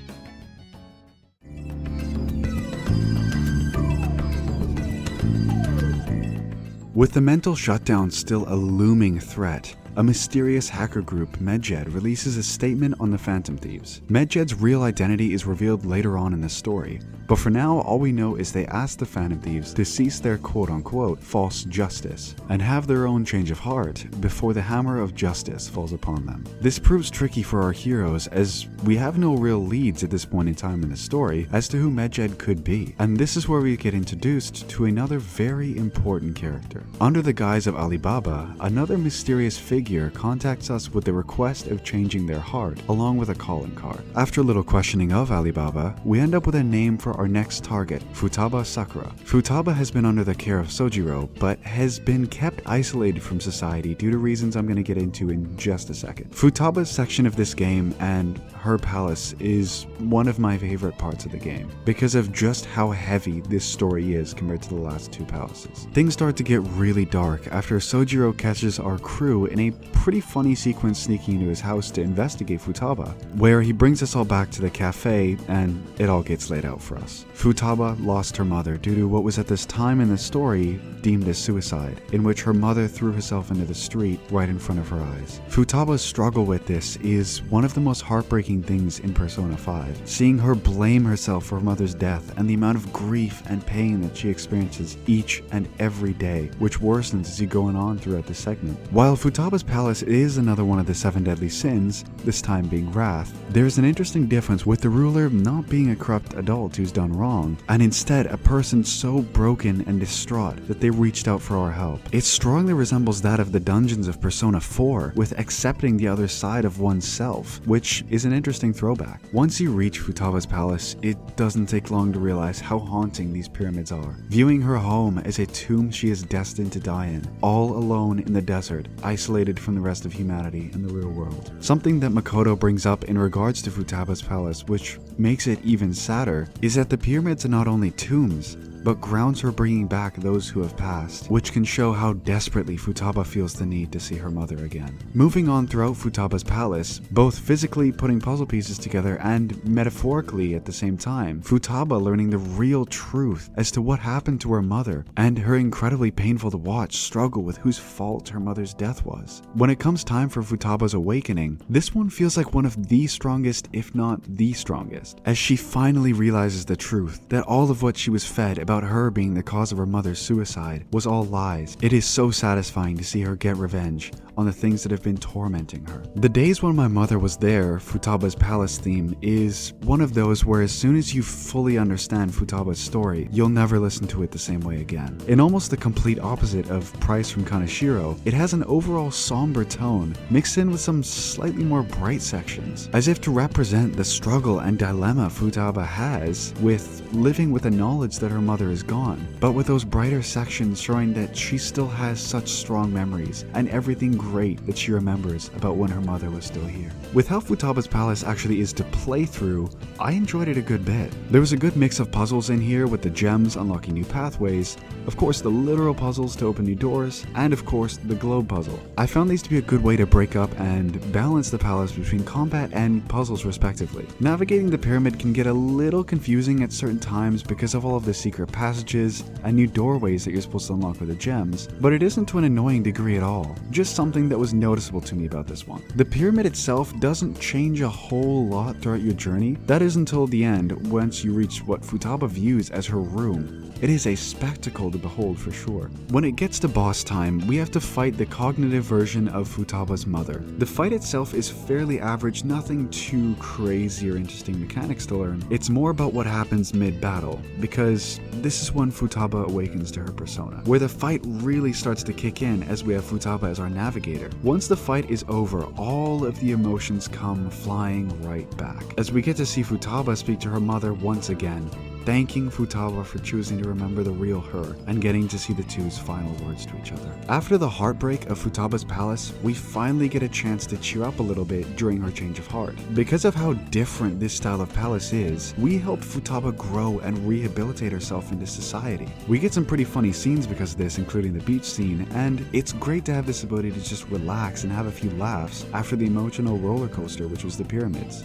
With the mental shutdown still a looming threat, a mysterious hacker group, Medjed, releases a statement on the Phantom Thieves. Medjed's real identity is revealed later on in the story, but for now all we know is they asked the Phantom Thieves to cease their quote-unquote false justice and have their own change of heart before the hammer of justice falls upon them. This proves tricky for our heroes, as we have no real leads at this point in time in the story as to who Medjed could be, and this is where we get introduced to another very important character. Under the guise of Alibaba, another mysterious figure contacts us with the request of changing their heart, along with a calling card. After a little questioning of Alibaba, we end up with a name for our next target, Futaba Sakura. Futaba has been under the care of Sojiro, but has been kept isolated from society due to reasons I'm going to get into in just a second. Futaba's section of this game and her palace is one of my favorite parts of the game, because of just how heavy this story is compared to the last two palaces. Things start to get really dark after Sojiro catches our crew in a pretty funny sequence sneaking into his house to investigate Futaba, where he brings us all back to the cafe and it all gets laid out for us. Futaba lost her mother due to what was at this time in the story deemed as suicide, in which her mother threw herself into the street right in front of her eyes. Futaba's struggle with this is one of the most heartbreaking things in Persona 5, seeing her blame herself for her mother's death and the amount of grief and pain that she experiences each and every day, which worsens as you go on throughout the segment. While Futaba's palace is another one of the 7 deadly sins, this time being wrath, there's an interesting difference with the ruler not being a corrupt adult who's done wrong, and instead a person so broken and distraught that they reached out for our help. It strongly resembles that of the dungeons of Persona 4, with accepting the other side of oneself, which is an interesting throwback. Once you reach Futaba's palace, it doesn't take long to realize how haunting these pyramids are. Viewing her home as a tomb she is destined to die in, all alone in the desert, isolated from the rest of humanity and the real world. Something that Makoto brings up in regards to Futaba's palace, which makes it even sadder, is that the pyramids are not only tombs, but grounds for bringing back those who have passed, which can show how desperately Futaba feels the need to see her mother again. Moving on throughout Futaba's palace, both physically putting puzzle pieces together and metaphorically at the same time, Futaba learning the real truth as to what happened to her mother, and her incredibly painful to watch struggle with whose fault her mother's death was. When it comes time for Futaba's awakening, this one feels like one of the strongest, if not the strongest, as she finally realizes the truth, that all of what she was fed about her being the cause of her mother's suicide was all lies. It is so satisfying to see her get revenge on the things that have been tormenting her. The Days When My Mother Was There, Futaba's palace theme, is one of those where as soon as you fully understand Futaba's story, you'll never listen to it the same way again. In almost the complete opposite of Price from Kaneshiro, it has an overall somber tone, mixed in with some slightly more bright sections, as if to represent the struggle and dilemma Futaba has with living with the knowledge that her mother is gone, but with those brighter sections showing that she still has such strong memories and everything great that she remembers about when her mother was still here. With how Futaba's palace actually is to play through, I enjoyed it a good bit. There was a good mix of puzzles in here, with the gems unlocking new pathways, of course the literal puzzles to open new doors, and of course the globe puzzle. I found these to be a good way to break up and balance the palace between combat and puzzles respectively. Navigating the pyramid can get a little confusing at certain times because of all of the secret passages and new doorways that you're supposed to unlock with the gems, but it isn't to an annoying degree at all. Just something that was noticeable to me about this one. The pyramid itself doesn't change a whole lot throughout your journey. That is until the end, once you reach what Futaba views as her room. It is a spectacle to behold for sure. When it gets to boss time, we have to fight the cognitive version of Futaba's mother. The fight itself is fairly average, nothing too crazy or interesting mechanics to learn. It's more about what happens mid-battle, because this is when Futaba awakens to her persona, where the fight really starts to kick in as we have Futaba as our navigator. Once the fight is over, all of the emotions come flying right back, as we get to see Futaba speak to her mother once again, thanking Futaba for choosing to remember the real her, and getting to see the two's final words to each other. After the heartbreak of Futaba's palace, we finally get a chance to cheer up a little bit during her change of heart. Because of how different this style of palace is, we help Futaba grow and rehabilitate herself into society. We get some pretty funny scenes because of this, including the beach scene, and it's great to have this ability to just relax and have a few laughs after the emotional roller coaster which was the pyramids.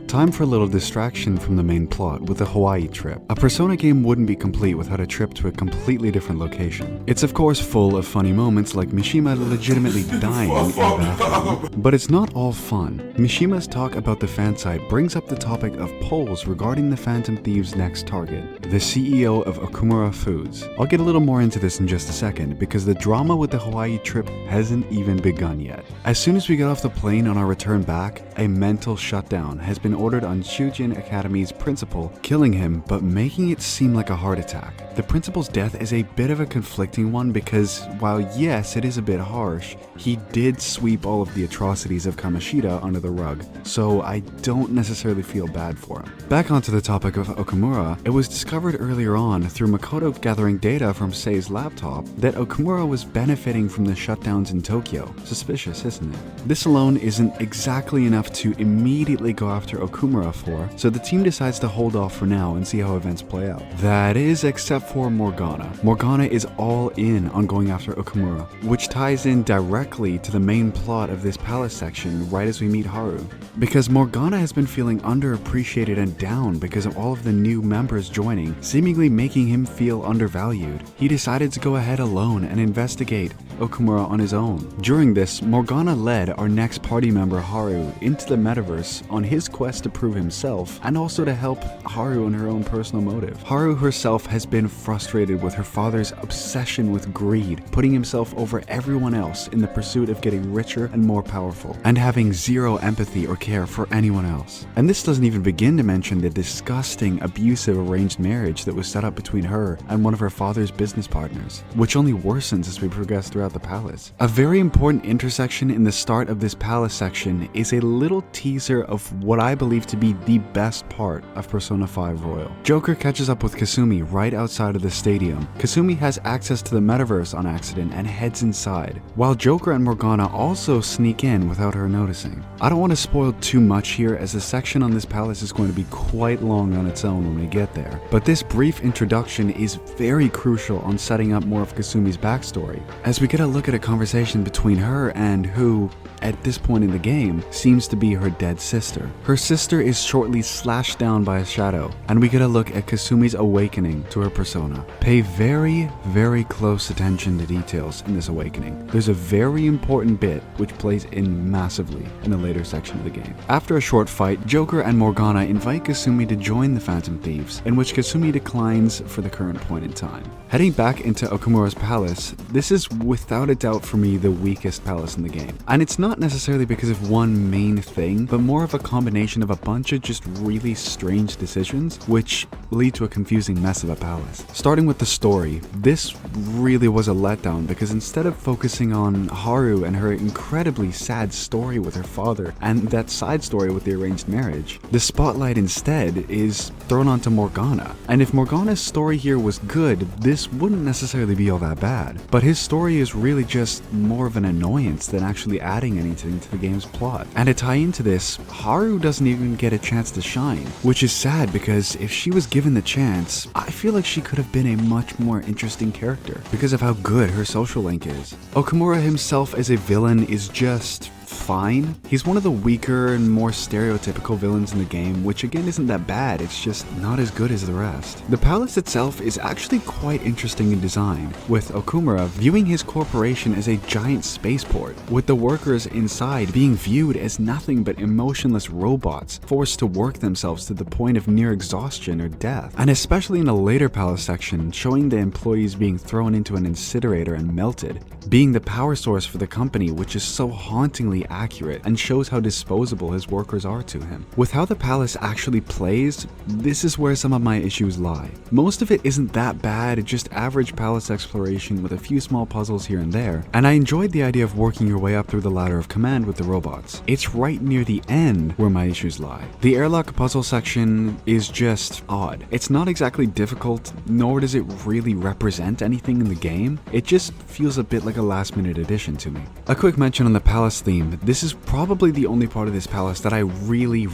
Time for a little distraction from the main plot with a Hawaii trip. A Persona game wouldn't be complete without a trip to a completely different location. It's of course full of funny moments like Mishima legitimately dying in the bathroom, but it's not all fun. Mishima's talk about the fan site brings up the topic of polls regarding the Phantom Thieves' next target, the CEO of Okumura Foods. I'll get a little more into this in just a second, because the drama with the Hawaii trip hasn't even begun yet. As soon as we get off the plane on our return back, a mental shutdown has been ordered ordered on Shujin Academy's principal, killing him but making it seem like a heart attack. The principal's death is a bit of a conflicting one because while yes, it is a bit harsh, he did sweep all of the atrocities of Kamoshida under the rug, so I don't necessarily feel bad for him. Back onto the topic of Okumura, it was discovered earlier on through Makoto gathering data from Sei's laptop that Okumura was benefiting from the shutdowns in Tokyo. Suspicious, isn't it? This alone isn't exactly enough to immediately go after Okumura for, so the team decides to hold off for now and see how events play out. That is except for Morgana. Morgana is all in on going after Okumura, which ties in directly to the main plot of this palace section right as we meet Haru. Because Morgana has been feeling underappreciated and down because of all of the new members joining, seemingly making him feel undervalued. He decided to go ahead alone and investigate Okumura on his own. During this, Morgana led our next party member Haru into the metaverse on his quest to prove himself and also to help Haru in her own personal motive. Haru herself has been frustrated with her father's obsession with greed, putting himself over everyone else in the pursuit of getting richer and more powerful, and having zero empathy or care for anyone else. And this doesn't even begin to mention the disgusting, abusive arranged marriage that was set up between her and one of her father's business partners, which only worsens as we progress throughout the palace. A very important intersection in the start of this palace section is a little teaser of what I believe to be the best part of Persona 5 Royal. Joker catches up with Kasumi right outside of the stadium. Kasumi has access to the metaverse on accident and heads inside, while Joker and Morgana also sneak in without her noticing. I don't want to spoil too much here as the section on this palace is going to be quite long on its own when we get there, but this brief introduction is very crucial on setting up more of Kasumi's backstory, as we get a look at a conversation between her and who, at this point in the game, seems to be her dead sister. Her sister is shortly slashed down by a shadow, and we get a look at Kasumi's awakening to her persona. Pay very, very close attention to details in this awakening. There's a very important bit which plays in massively in the later section of the game. After a short fight, Joker and Morgana invite Kasumi to join the Phantom Thieves, in which Kasumi declines for the current point in time. Heading back into Okumura's palace, this is without a doubt for me the weakest palace in the game. And it's not necessarily because of one main thing, but more of a combination of a bunch of just really strange decisions, which lead to a confusing mess of a palace. Starting with the story, this really was a letdown because instead of focusing on Haru and her incredibly sad story with her father and that side story with the arranged marriage, the spotlight instead is thrown onto Morgana. And if Morgana's story here was good, this wouldn't necessarily be all that bad. But his story is really just more of an annoyance than actually adding anything to the game's plot. And to tie into this, Haru doesn't even get a chance to shine, which is sad because if she was given the chance, I feel like she could have been a much more interesting character because of how good her social link is. Okumura himself as a villain is just fine. He's one of the weaker and more stereotypical villains in the game, which again isn't that bad, it's just not as good as the rest. The palace itself is actually quite interesting in design, with Okumura viewing his corporation as a giant spaceport, with the workers inside being viewed as nothing but emotionless robots forced to work themselves to the point of near exhaustion or death. And especially in a later palace section, showing the employees being thrown into an incinerator and melted, being the power source for the company, which is so hauntingly accurate and shows how disposable his workers are to him. With how the palace actually plays, this is where some of my issues lie. Most of it isn't that bad, just average palace exploration with a few small puzzles here and there, and I enjoyed the idea of working your way up through the ladder of command with the robots. It's right near the end where my issues lie. The airlock puzzle section is just odd. It's not exactly difficult, nor does it really represent anything in the game. It just feels a bit like a last-minute addition to me. A quick mention on the palace theme. This is probably the only part of this palace that I really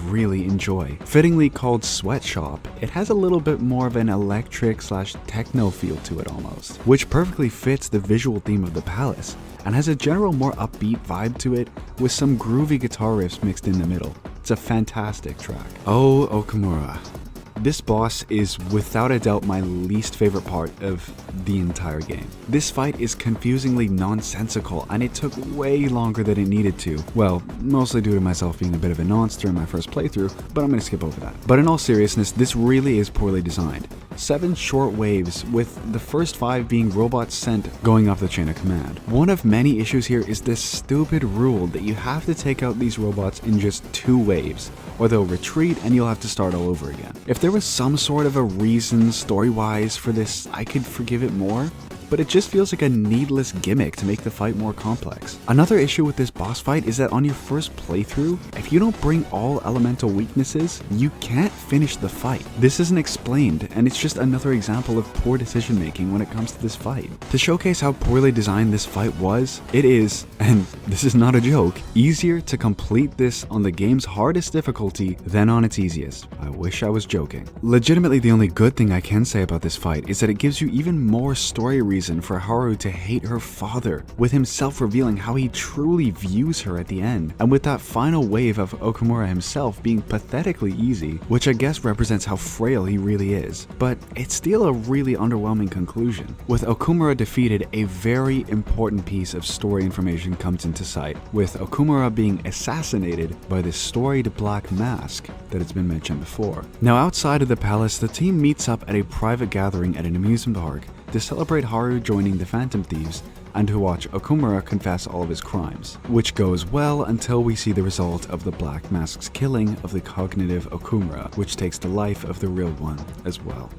enjoy. Fittingly called Sweatshop, it has a little bit more of an electric/techno feel to it almost, which perfectly fits the visual theme of the palace, and has a general more upbeat vibe to it with some groovy guitar riffs mixed in the middle. It's a fantastic track. Oh, Okumura. This boss is without a doubt my least favorite part of the entire game. This fight is confusingly nonsensical and it took way longer than it needed to. Well, mostly due to myself being a bit of a nonce during my first playthrough, but I'm gonna skip over that. But in all seriousness, this really is poorly designed. 7 short waves, with the first 5 being robots sent going off the chain of command. One of many issues here is this stupid rule that you have to take out these robots in just 2 waves, or they'll retreat and you'll have to start all over again. If there was some sort of a reason story-wise for this, I could forgive it more, but it just feels like a needless gimmick to make the fight more complex. Another issue with this boss fight is that on your first playthrough, if you don't bring all elemental weaknesses, you can't finish the fight. This isn't explained, and it's just another example of poor decision making when it comes to this fight. To showcase how poorly designed this fight was, it is, and this is not a joke, easier to complete this on the game's hardest difficulty than on its easiest. I wish I was joking. Legitimately, the only good thing I can say about this fight is that it gives you even more story reason for Haru to hate her father, with himself revealing how he truly views her at the end, and with that final wave of Okumura himself being pathetically easy, which I guess represents how frail he really is. But it's still a really underwhelming conclusion. With Okumura defeated, a very important piece of story information comes into sight, with Okumura being assassinated by the storied Black Mask that has been mentioned before. Now outside of the palace, the team meets up at a private gathering at an amusement park to celebrate Haru joining the Phantom Thieves and to watch Okumura confess all of his crimes, which goes well until we see the result of the Black Mask's killing of the cognitive Okumura, which takes the life of the real one as well.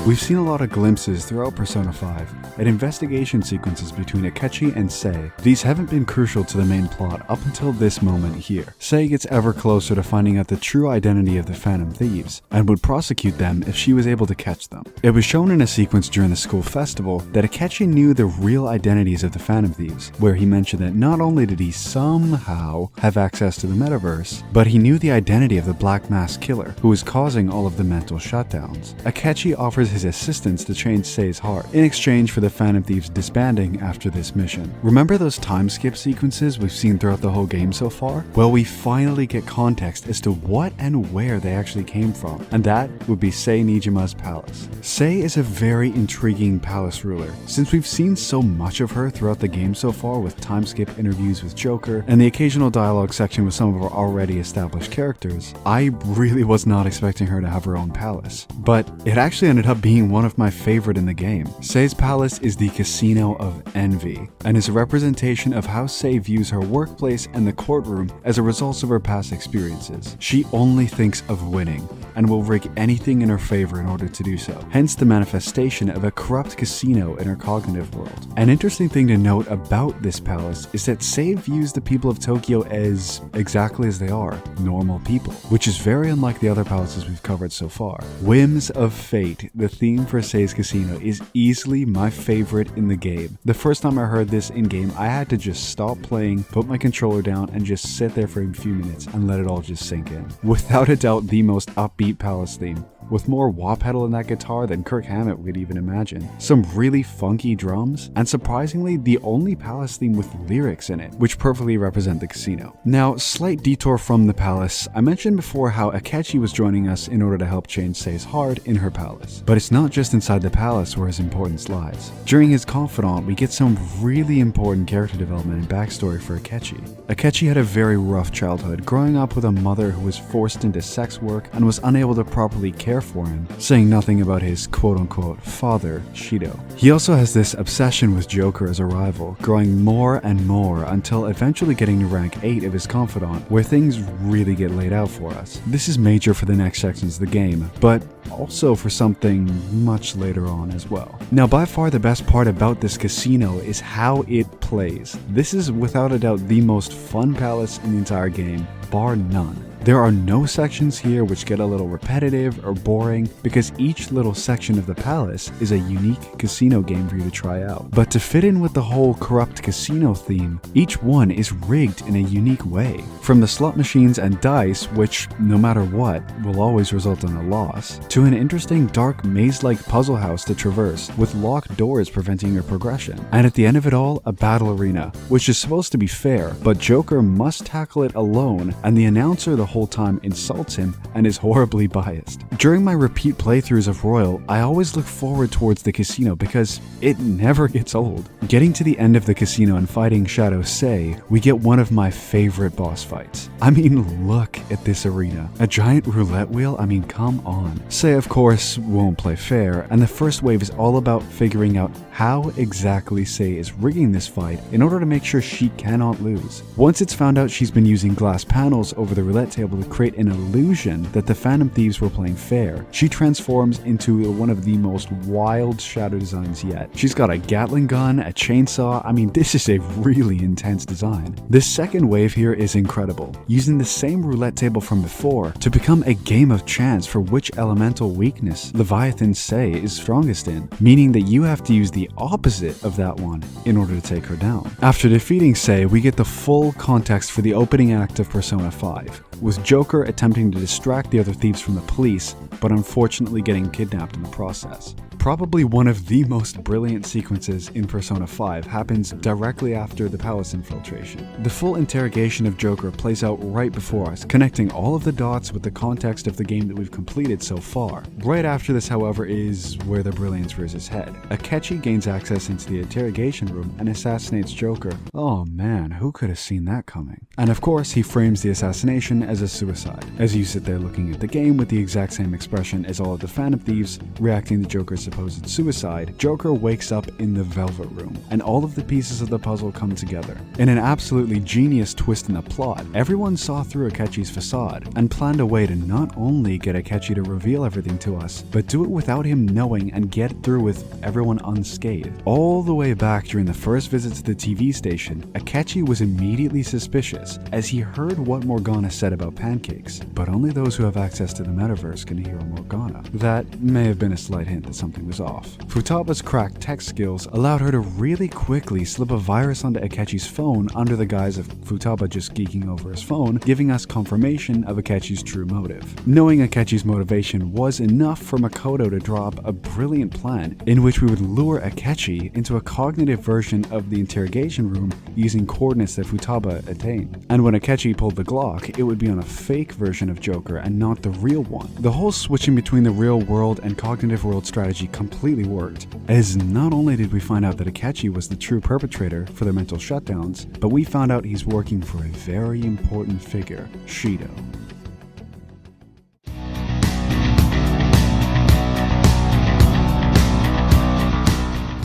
We've seen a lot of glimpses throughout Persona 5 at investigation sequences between Akechi and Sei. These haven't been crucial to the main plot up until this moment here. Sei gets ever closer to finding out the true identity of the Phantom Thieves, and would prosecute them if she was able to catch them. It was shown in a sequence during the school festival that Akechi knew the real identities of the Phantom Thieves, where he mentioned that not only did he somehow have access to the metaverse, but he knew the identity of the Black Mask Killer, who was causing all of the mental shutdowns. Akechi offers his assistance to change Sei's heart, in exchange for the Phantom Thieves disbanding after this mission. Remember those time skip sequences we've seen throughout the whole game so far? Well, we finally get context as to what and where they actually came from, and that would be Sei Nijima's palace. Sei is a very intriguing palace ruler, since we've seen so much of her throughout the game so far with time skip interviews with Joker, and the occasional dialogue section with some of our already established characters. I really was not expecting her to have her own palace, but it actually ended up being one of my favorite in the game. Sei's palace is the Casino of Envy, and is a representation of how Sei views her workplace and the courtroom as a result of her past experiences. She only thinks of winning, and will rig anything in her favor in order to do so, hence the manifestation of a corrupt casino in her cognitive world. An interesting thing to note about this palace is that Sei views the people of Tokyo as exactly as they are, normal people, which is very unlike the other palaces we've covered so far. Whims of Fate, the theme for Sei's Casino, is easily my favorite in the game. The first time I heard this in-game, I had to just stop playing, put my controller down, and just sit there for a few minutes and let it all just sink in. Without a doubt, the most upbeat palace theme, with more wah pedal in that guitar than Kirk Hammett would even imagine. Some really funky drums, and surprisingly, the only palace theme with lyrics in it, which perfectly represent the casino. Now, slight detour from the palace, I mentioned before how Akechi was joining us in order to help change Sei's heart in her palace. But it's not just inside the palace where his importance lies. During his confidant, we get some really important character development and backstory for Akechi. Akechi had a very rough childhood, growing up with a mother who was forced into sex work and was unable to properly care for him, saying nothing about his quote-unquote father, Shido. He also has this obsession with Joker as a rival, growing more and more until eventually getting to rank 8 of his confidant, where things really get laid out for us. This is major for the next sections of the game, but also for something much later on as well. Now, by far the best part about this casino is how it plays. This is without a doubt the most fun palace in the entire game, bar none. There are no sections here which get a little repetitive or boring, because each little section of the palace is a unique casino game for you to try out. But to fit in with the whole corrupt casino theme, each one is rigged in a unique way. From the slot machines and dice, which, no matter what, will always result in a loss, to an interesting dark maze-like puzzle house to traverse, with locked doors preventing your progression. And at the end of it all, a battle arena, which is supposed to be fair, but Joker must tackle it alone, and the announcer the whole whole time insults him and is horribly biased. During my repeat playthroughs of Royal, I always look forward towards the casino because it never gets old. Getting to the end of the casino and fighting Shadow Sei, we get one of my favorite boss fights. I mean, look at this arena. A giant roulette wheel? I mean, come on. Sei, of course, won't play fair, and the first wave is all about figuring out how exactly Sei is rigging this fight in order to make sure she cannot lose. Once it's found out she's been using glass panels over the roulette table to create an illusion that the Phantom Thieves were playing fair, she transforms into one of the most wild shadow designs yet. She's got a Gatling gun, a chainsaw. I mean, this is a really intense design. This second wave here is incredible, using the same roulette table from before to become a game of chance for which elemental weakness Leviathan Sei is strongest in, meaning that you have to use the opposite of that one in order to take her down. After defeating Sei, we get the full context for the opening act of Persona 5, with Joker attempting to distract the other thieves from the police, but unfortunately getting kidnapped in the process. Probably one of the most brilliant sequences in Persona 5 happens directly after the palace infiltration. The full interrogation of Joker plays out right before us, connecting all of the dots with the context of the game that we've completed so far. Right after this, however, is where the brilliance rears its head. Akechi gains access into the interrogation room and assassinates Joker. Oh man, who could have seen that coming? And of course, he frames the assassination as a suicide. As you sit there looking at the game with the exact same expression as all of the Phantom Thieves reacting to Joker's supposed suicide, Joker wakes up in the Velvet Room, and all of the pieces of the puzzle come together. In an absolutely genius twist in the plot, everyone saw through Akechi's facade and planned a way to not only get Akechi to reveal everything to us, but do it without him knowing and get through with everyone unscathed. All the way back during the first visit to the TV station, Akechi was immediately suspicious as he heard what Morgana said about pancakes, but only those who have access to the metaverse can hear Morgana. That may have been a slight hint that something was off. Futaba's cracked tech skills allowed her to really quickly slip a virus onto Akechi's phone under the guise of Futaba just geeking over his phone, giving us confirmation of Akechi's true motive. Knowing Akechi's motivation was enough for Makoto to draw up a brilliant plan in which we would lure Akechi into a cognitive version of the interrogation room using coordinates that Futaba attained. And when Akechi pulled the Glock, it would be on a fake version of Joker and not the real one. The whole switching between the real world and cognitive world strategy completely worked, as not only did we find out that Akechi was the true perpetrator for the mental shutdowns, but we found out he's working for a very important figure, Shido.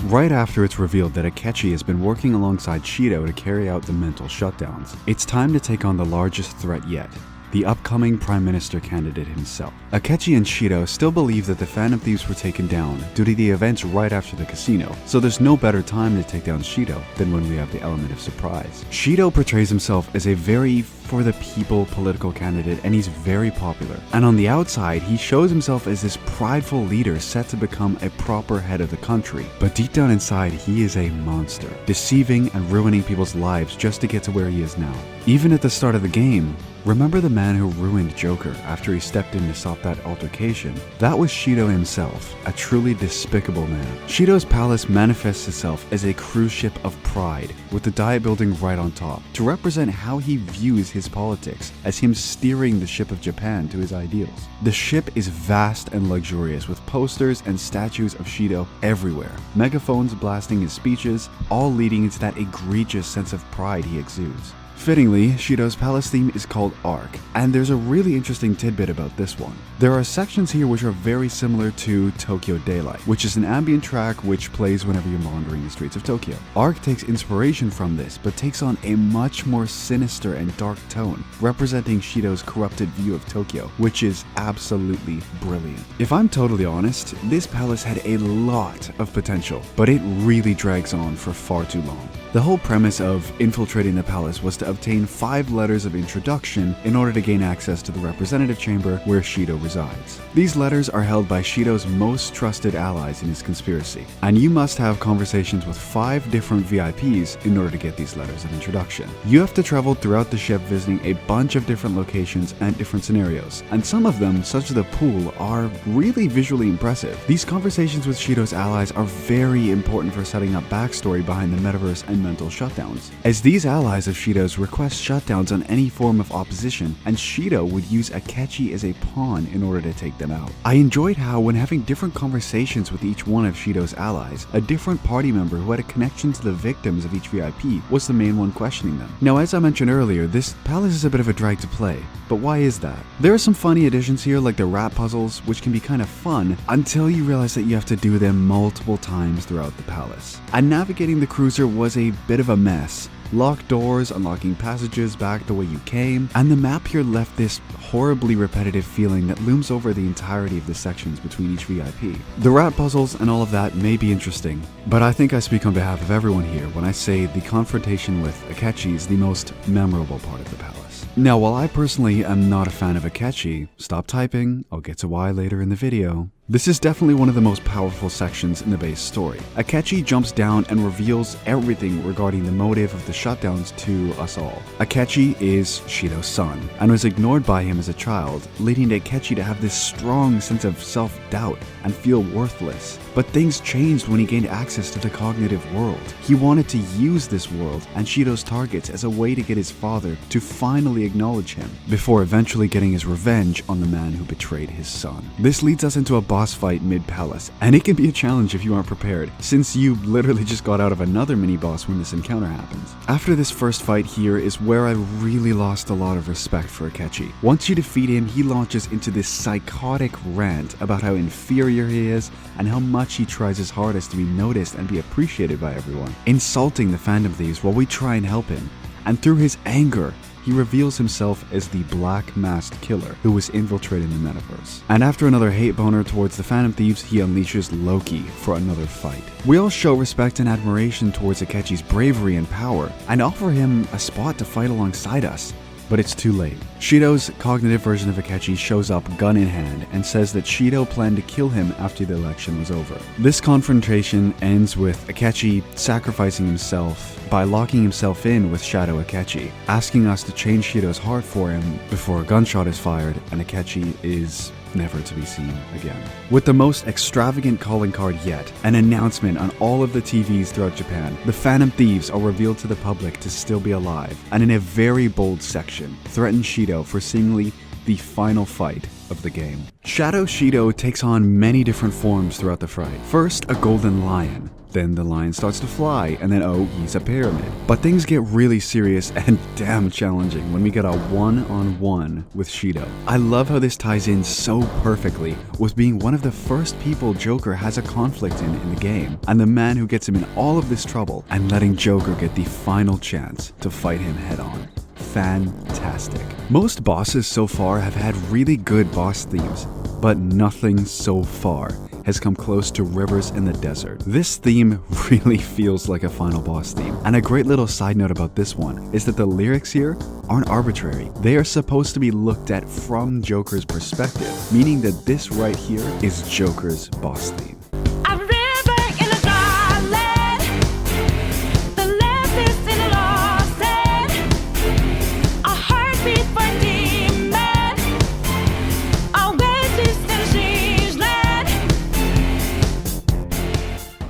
Right after it's revealed that Akechi has been working alongside Shido to carry out the mental shutdowns, it's time to take on the largest threat yet, the upcoming Prime Minister candidate himself. Akechi and Shido still believe that the Phantom Thieves were taken down due to the events right after the casino, so there's no better time to take down Shido than when we have the element of surprise. Shido portrays himself as a very for-the-people political candidate, and he's very popular. And on the outside, he shows himself as this prideful leader set to become a proper head of the country. But deep down inside, he is a monster, deceiving and ruining people's lives just to get to where he is now. Even at the start of the game, remember the man who ruined Joker after he stepped in to stop that altercation? That was Shido himself, a truly despicable man. Shido's palace manifests itself as a cruise ship of pride, with the diet building right on top, to represent how he views his politics as him steering the ship of Japan to his ideals. The ship is vast and luxurious, with posters and statues of Shido everywhere, megaphones blasting his speeches, all leading into that egregious sense of pride he exudes. Fittingly, Shido's palace theme is called Arc, and there's a really interesting tidbit about this one. There are sections here which are very similar to Tokyo Daylight, which is an ambient track which plays whenever you're wandering the streets of Tokyo. Arc takes inspiration from this, but takes on a much more sinister and dark tone, representing Shido's corrupted view of Tokyo, which is absolutely brilliant. If I'm totally honest, this palace had a lot of potential, but it really drags on for far too long. The whole premise of infiltrating the palace was to obtain 5 letters of introduction in order to gain access to the representative chamber where Shido resides. These letters are held by Shido's most trusted allies in his conspiracy, and you must have conversations with 5 different VIPs in order to get these letters of introduction. You have to travel throughout the ship visiting a bunch of different locations and different scenarios, and some of them, such as the pool, are really visually impressive. These conversations with Shido's allies are very important for setting up backstory behind the metaverse and mental shutdowns, as these allies of Shido's request shutdowns on any form of opposition, and Shido would use Akechi as a pawn in order to take them out. I enjoyed how, when having different conversations with each one of Shido's allies, a different party member who had a connection to the victims of each VIP was the main one questioning them. Now, as I mentioned earlier, this palace is a bit of a drag to play, but why is that? There are some funny additions here like the rat puzzles, which can be kind of fun until you realize that you have to do them multiple times throughout the palace. And navigating the cruiser was a bit of a mess. Locked doors, unlocking passages back the way you came, and the map here left this horribly repetitive feeling that looms over the entirety of the sections between each VIP. The rat puzzles and all of that may be interesting, but I think I speak on behalf of everyone here when I say the confrontation with Akechi is the most memorable part of the palace. Now, while I personally am not a fan of Akechi, stop typing, I'll get to why later in the video. This is definitely one of the most powerful sections in the base story. Akechi jumps down and reveals everything regarding the motive of the shutdowns to us all. Akechi is Shido's son, and was ignored by him as a child, leading to Akechi to have this strong sense of self-doubt and feel worthless. But things changed when he gained access to the cognitive world. He wanted to use this world and Shido's targets as a way to get his father to finally acknowledge him, before eventually getting his revenge on the man who betrayed his son. This leads us into a boss fight mid-palace, and it can be a challenge if you aren't prepared, since you literally just got out of another mini-boss when this encounter happens. After this first fight here is where I really lost a lot of respect for Akechi. Once you defeat him, he launches into this psychotic rant about how inferior he is and how much he tries his hardest to be noticed and be appreciated by everyone, insulting the Phantom Thieves while we try and help him. And through his anger, he reveals himself as the Black Masked Killer who was infiltrating the metaverse. And after another hate boner towards the Phantom Thieves, he unleashes Loki for another fight. We all show respect and admiration towards Akechi's bravery and power, and offer him a spot to fight alongside us. But it's too late. Shido's cognitive version of Akechi shows up gun in hand and says that Shido planned to kill him after the election was over. This confrontation ends with Akechi sacrificing himself by locking himself in with Shadow Akechi, asking us to change Shido's heart for him before a gunshot is fired and Akechi is never to be seen again. With the most extravagant calling card yet, an announcement on all of the TVs throughout Japan, the Phantom Thieves are revealed to the public to still be alive, and in a very bold section, threaten Shido for seemingly the final fight of the game. Shadow Shido takes on many different forms throughout the fight. First, a golden lion. Then the lion starts to fly, and then oh, he's a pyramid. But things get really serious and damn challenging when we get a one-on-one with Shido. I love how this ties in so perfectly with being one of the first people Joker has a conflict in the game, and the man who gets him in all of this trouble, and letting Joker get the final chance to fight him head on. Fantastic. Most bosses so far have had really good boss themes, but nothing so far has come close to Rivers in the Desert. This theme really feels like a final boss theme. And a great little side note about this one is that the lyrics here aren't arbitrary. They are supposed to be looked at from Joker's perspective, meaning that this right here is Joker's boss theme.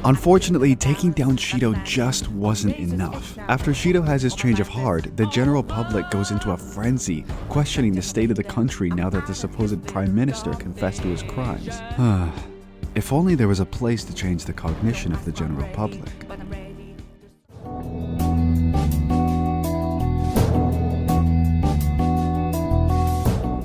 Unfortunately, taking down Shido just wasn't enough. After Shido has his change of heart, the general public goes into a frenzy, questioning the state of the country now that the supposed prime minister confessed to his crimes. If only there was a place to change the cognition of the general public.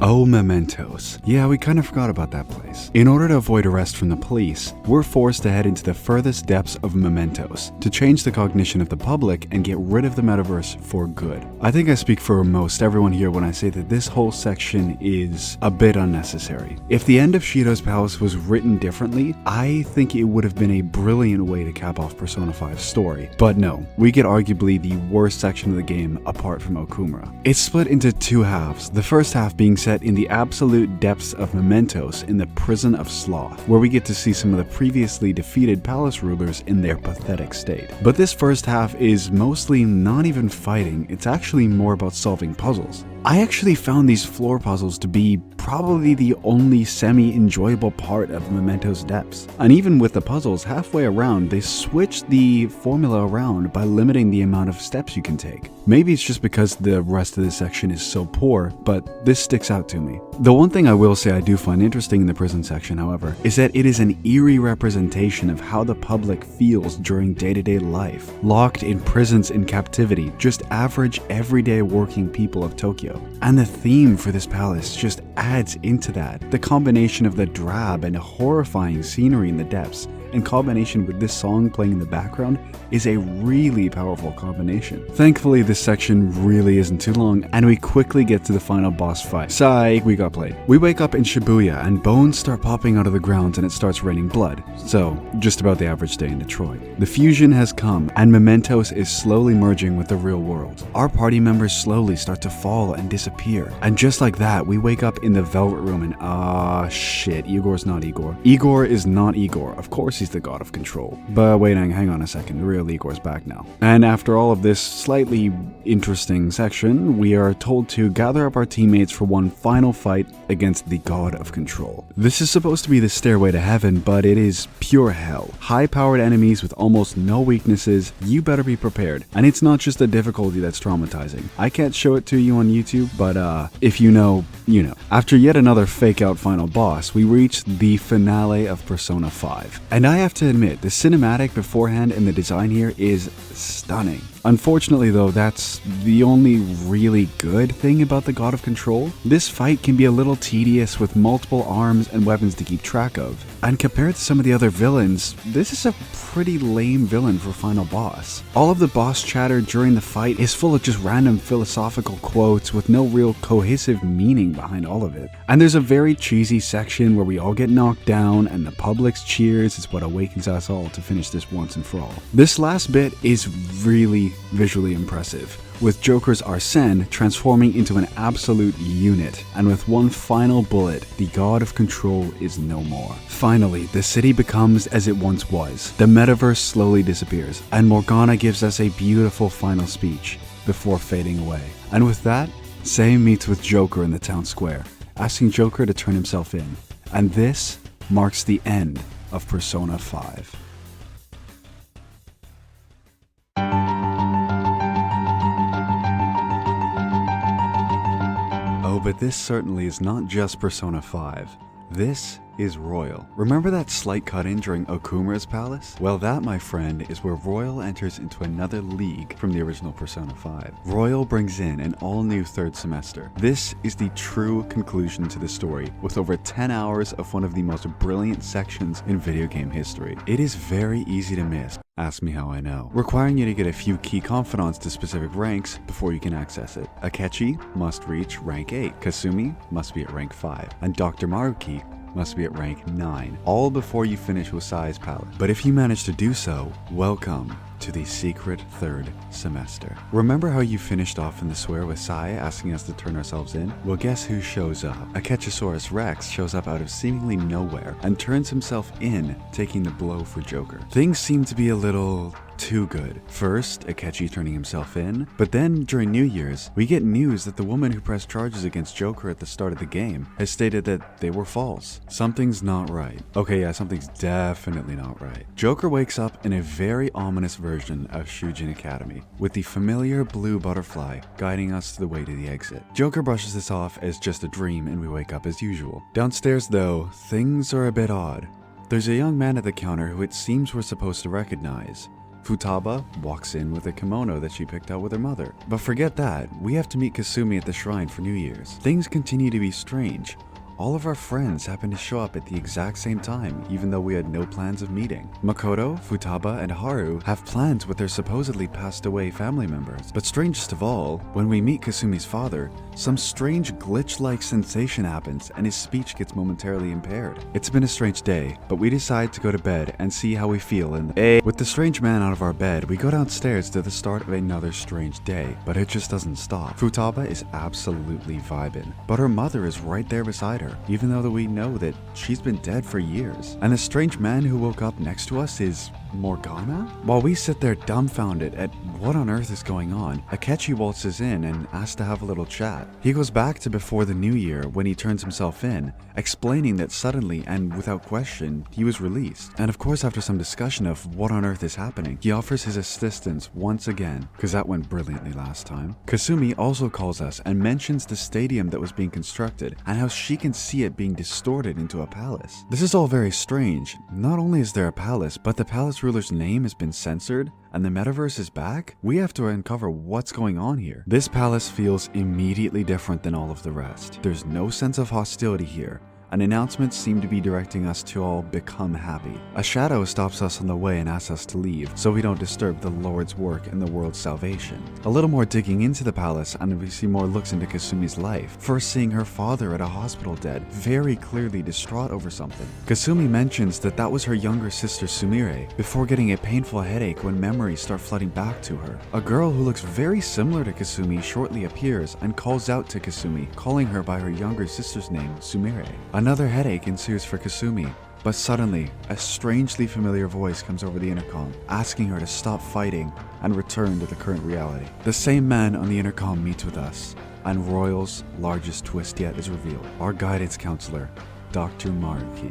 Oh, Mementos. Yeah, we kind of forgot about that place. In order to avoid arrest from the police, we're forced to head into the furthest depths of Mementos to change the cognition of the public and get rid of the metaverse for good. I think I speak for most everyone here when I say that this whole section is a bit unnecessary. If the end of Shido's Palace was written differently, I think it would have been a brilliant way to cap off Persona 5's story. But no, we get arguably the worst section of the game apart from Okumura. It's split into two halves, the first half being set in the absolute depths of Mementos in the Prison of Sloth, where we get to see some of the previously defeated palace rulers in their pathetic state. But this first half is mostly not even fighting, it's actually more about solving puzzles. I actually found these floor puzzles to be probably the only semi-enjoyable part of Mementos Depths. And even with the puzzles halfway around, they switched the formula around by limiting the amount of steps you can take. Maybe it's just because the rest of this section is so poor, but this sticks out to me. The one thing I will say I do find interesting in the prison section, however, is that it is an eerie representation of how the public feels during day-to-day life, locked in prisons in captivity, just average everyday working people of Tokyo. And the theme for this palace just adds into that. The combination of the drab and horrifying scenery in the depths in combination with this song playing in the background is a really powerful combination. Thankfully, this section really isn't too long, and we quickly get to the final boss fight. Psych, we got played. We wake up in Shibuya, and bones start popping out of the ground and it starts raining blood. So, just about the average day in Detroit. The fusion has come, and Mementos is slowly merging with the real world. Our party members slowly start to fall and disappear. And just like that, we wake up in the Velvet Room and shit, Igor's not Igor. Igor is not Igor. Of course he's the god of control. But wait, hang on a second, the real Igor's back now. And after all of this slightly interesting section, we are told to gather up our teammates for one final fight against the god of control. This is supposed to be the stairway to heaven, but it is pure hell. High-powered enemies with almost no weaknesses, you better be prepared. And it's not just the difficulty that's traumatizing. I can't show it to you on YouTube, but if you know, you know. After yet another fake-out final boss, we reach the finale of Persona 5. And I have to admit, the cinematic beforehand and the design here is stunning. Unfortunately though, that's the only really good thing about the God of Control. This fight can be a little tedious with multiple arms and weapons to keep track of. And compared to some of the other villains, this is a pretty lame villain for final boss. All of the boss chatter during the fight is full of just random philosophical quotes with no real cohesive meaning behind all of it. And there's a very cheesy section where we all get knocked down and the public's cheers is what awakens us all to finish this once and for all. This last bit is really visually impressive, with Joker's Arsene transforming into an absolute unit, and with one final bullet, the God of Control is no more. Finally, the city becomes as it once was. The metaverse slowly disappears, and Morgana gives us a beautiful final speech before fading away. And with that, Sei meets with Joker in the town square, asking Joker to turn himself in. And this marks the end of Persona 5. Oh, but this certainly is not just Persona 5. This is Royal. Remember that slight cut-in during Okumura's palace? Well, that, my friend, is where Royal enters into another league from the original Persona 5. Royal brings in an all-new third semester. This is the true conclusion to the story, with over 10 hours of one of the most brilliant sections in video game history. It is very easy to miss. Ask me how I know. Requiring you to get a few key confidants to specific ranks before you can access it. Akechi must reach rank 8, Kasumi must be at rank 5, and Dr. Maruki must be at rank 9, all before you finish Wasai's palace. But if you manage to do so, welcome to the secret third semester. Remember how you finished off in the swear with Sai asking us to turn ourselves in? Well, guess who shows up? Akechisaurus Rex shows up out of seemingly nowhere and turns himself in, taking the blow for Joker. Things seem to be a little too good. First, Akechi turning himself in, but then during New Year's, we get news that the woman who pressed charges against Joker at the start of the game has stated that they were false. Something's not right. Okay, yeah, something's definitely not right. Joker wakes up in a very ominous version of Shujin Academy, with the familiar blue butterfly guiding us to the way to the exit. Joker brushes this off as just a dream and we wake up as usual. Downstairs though, things are a bit odd. There's a young man at the counter who it seems we're supposed to recognize. Futaba walks in with a kimono that she picked out with her mother. But forget that, we have to meet Kasumi at the shrine for New Year's. Things continue to be strange. All of our friends happen to show up at the exact same time, even though we had no plans of meeting. Makoto, Futaba, and Haru have plans with their supposedly passed away family members. But strangest of all, when we meet Kasumi's father, some strange glitch-like sensation happens and his speech gets momentarily impaired. It's been a strange day, but we decide to go to bed and see how we feel in the With the strange man out of our bed, we go downstairs to the start of another strange day, but it just doesn't stop. Futaba is absolutely vibing, but her mother is right there beside her. her, even though that we know that she's been dead for years. And the strange man who woke up next to us is Morgana? While we sit there dumbfounded at what on earth is going on, Akechi waltzes in and asks to have a little chat. He goes back to before the new year when he turns himself in, explaining that suddenly and without question, he was released. And of course, after some discussion of what on earth is happening, he offers his assistance once again, because that went brilliantly last time. Kasumi also calls us and mentions the stadium that was being constructed and how she can see it being distorted into a palace. This is all very strange. Not only is there a palace, but the palace ruler's name has been censored and the metaverse is back? We have to uncover what's going on here. This palace feels immediately different than all of the rest. There's no sense of hostility here. An announcement seemed to be directing us to all become happy. A shadow stops us on the way and asks us to leave, so we don't disturb the Lord's work in the world's salvation. A little more digging into the palace, and we see more looks into Kasumi's life. First seeing her father at a hospital dead, very clearly distraught over something. Kasumi mentions that that was her younger sister Sumire, before getting a painful headache when memories start flooding back to her. A girl who looks very similar to Kasumi shortly appears and calls out to Kasumi, calling her by her younger sister's name, Sumire. Another headache ensues for Kasumi, but suddenly, a strangely familiar voice comes over the intercom, asking her to stop fighting and return to the current reality. The same man on the intercom meets with us, and Royal's largest twist yet is revealed. Our guidance counselor, Dr. Maruki,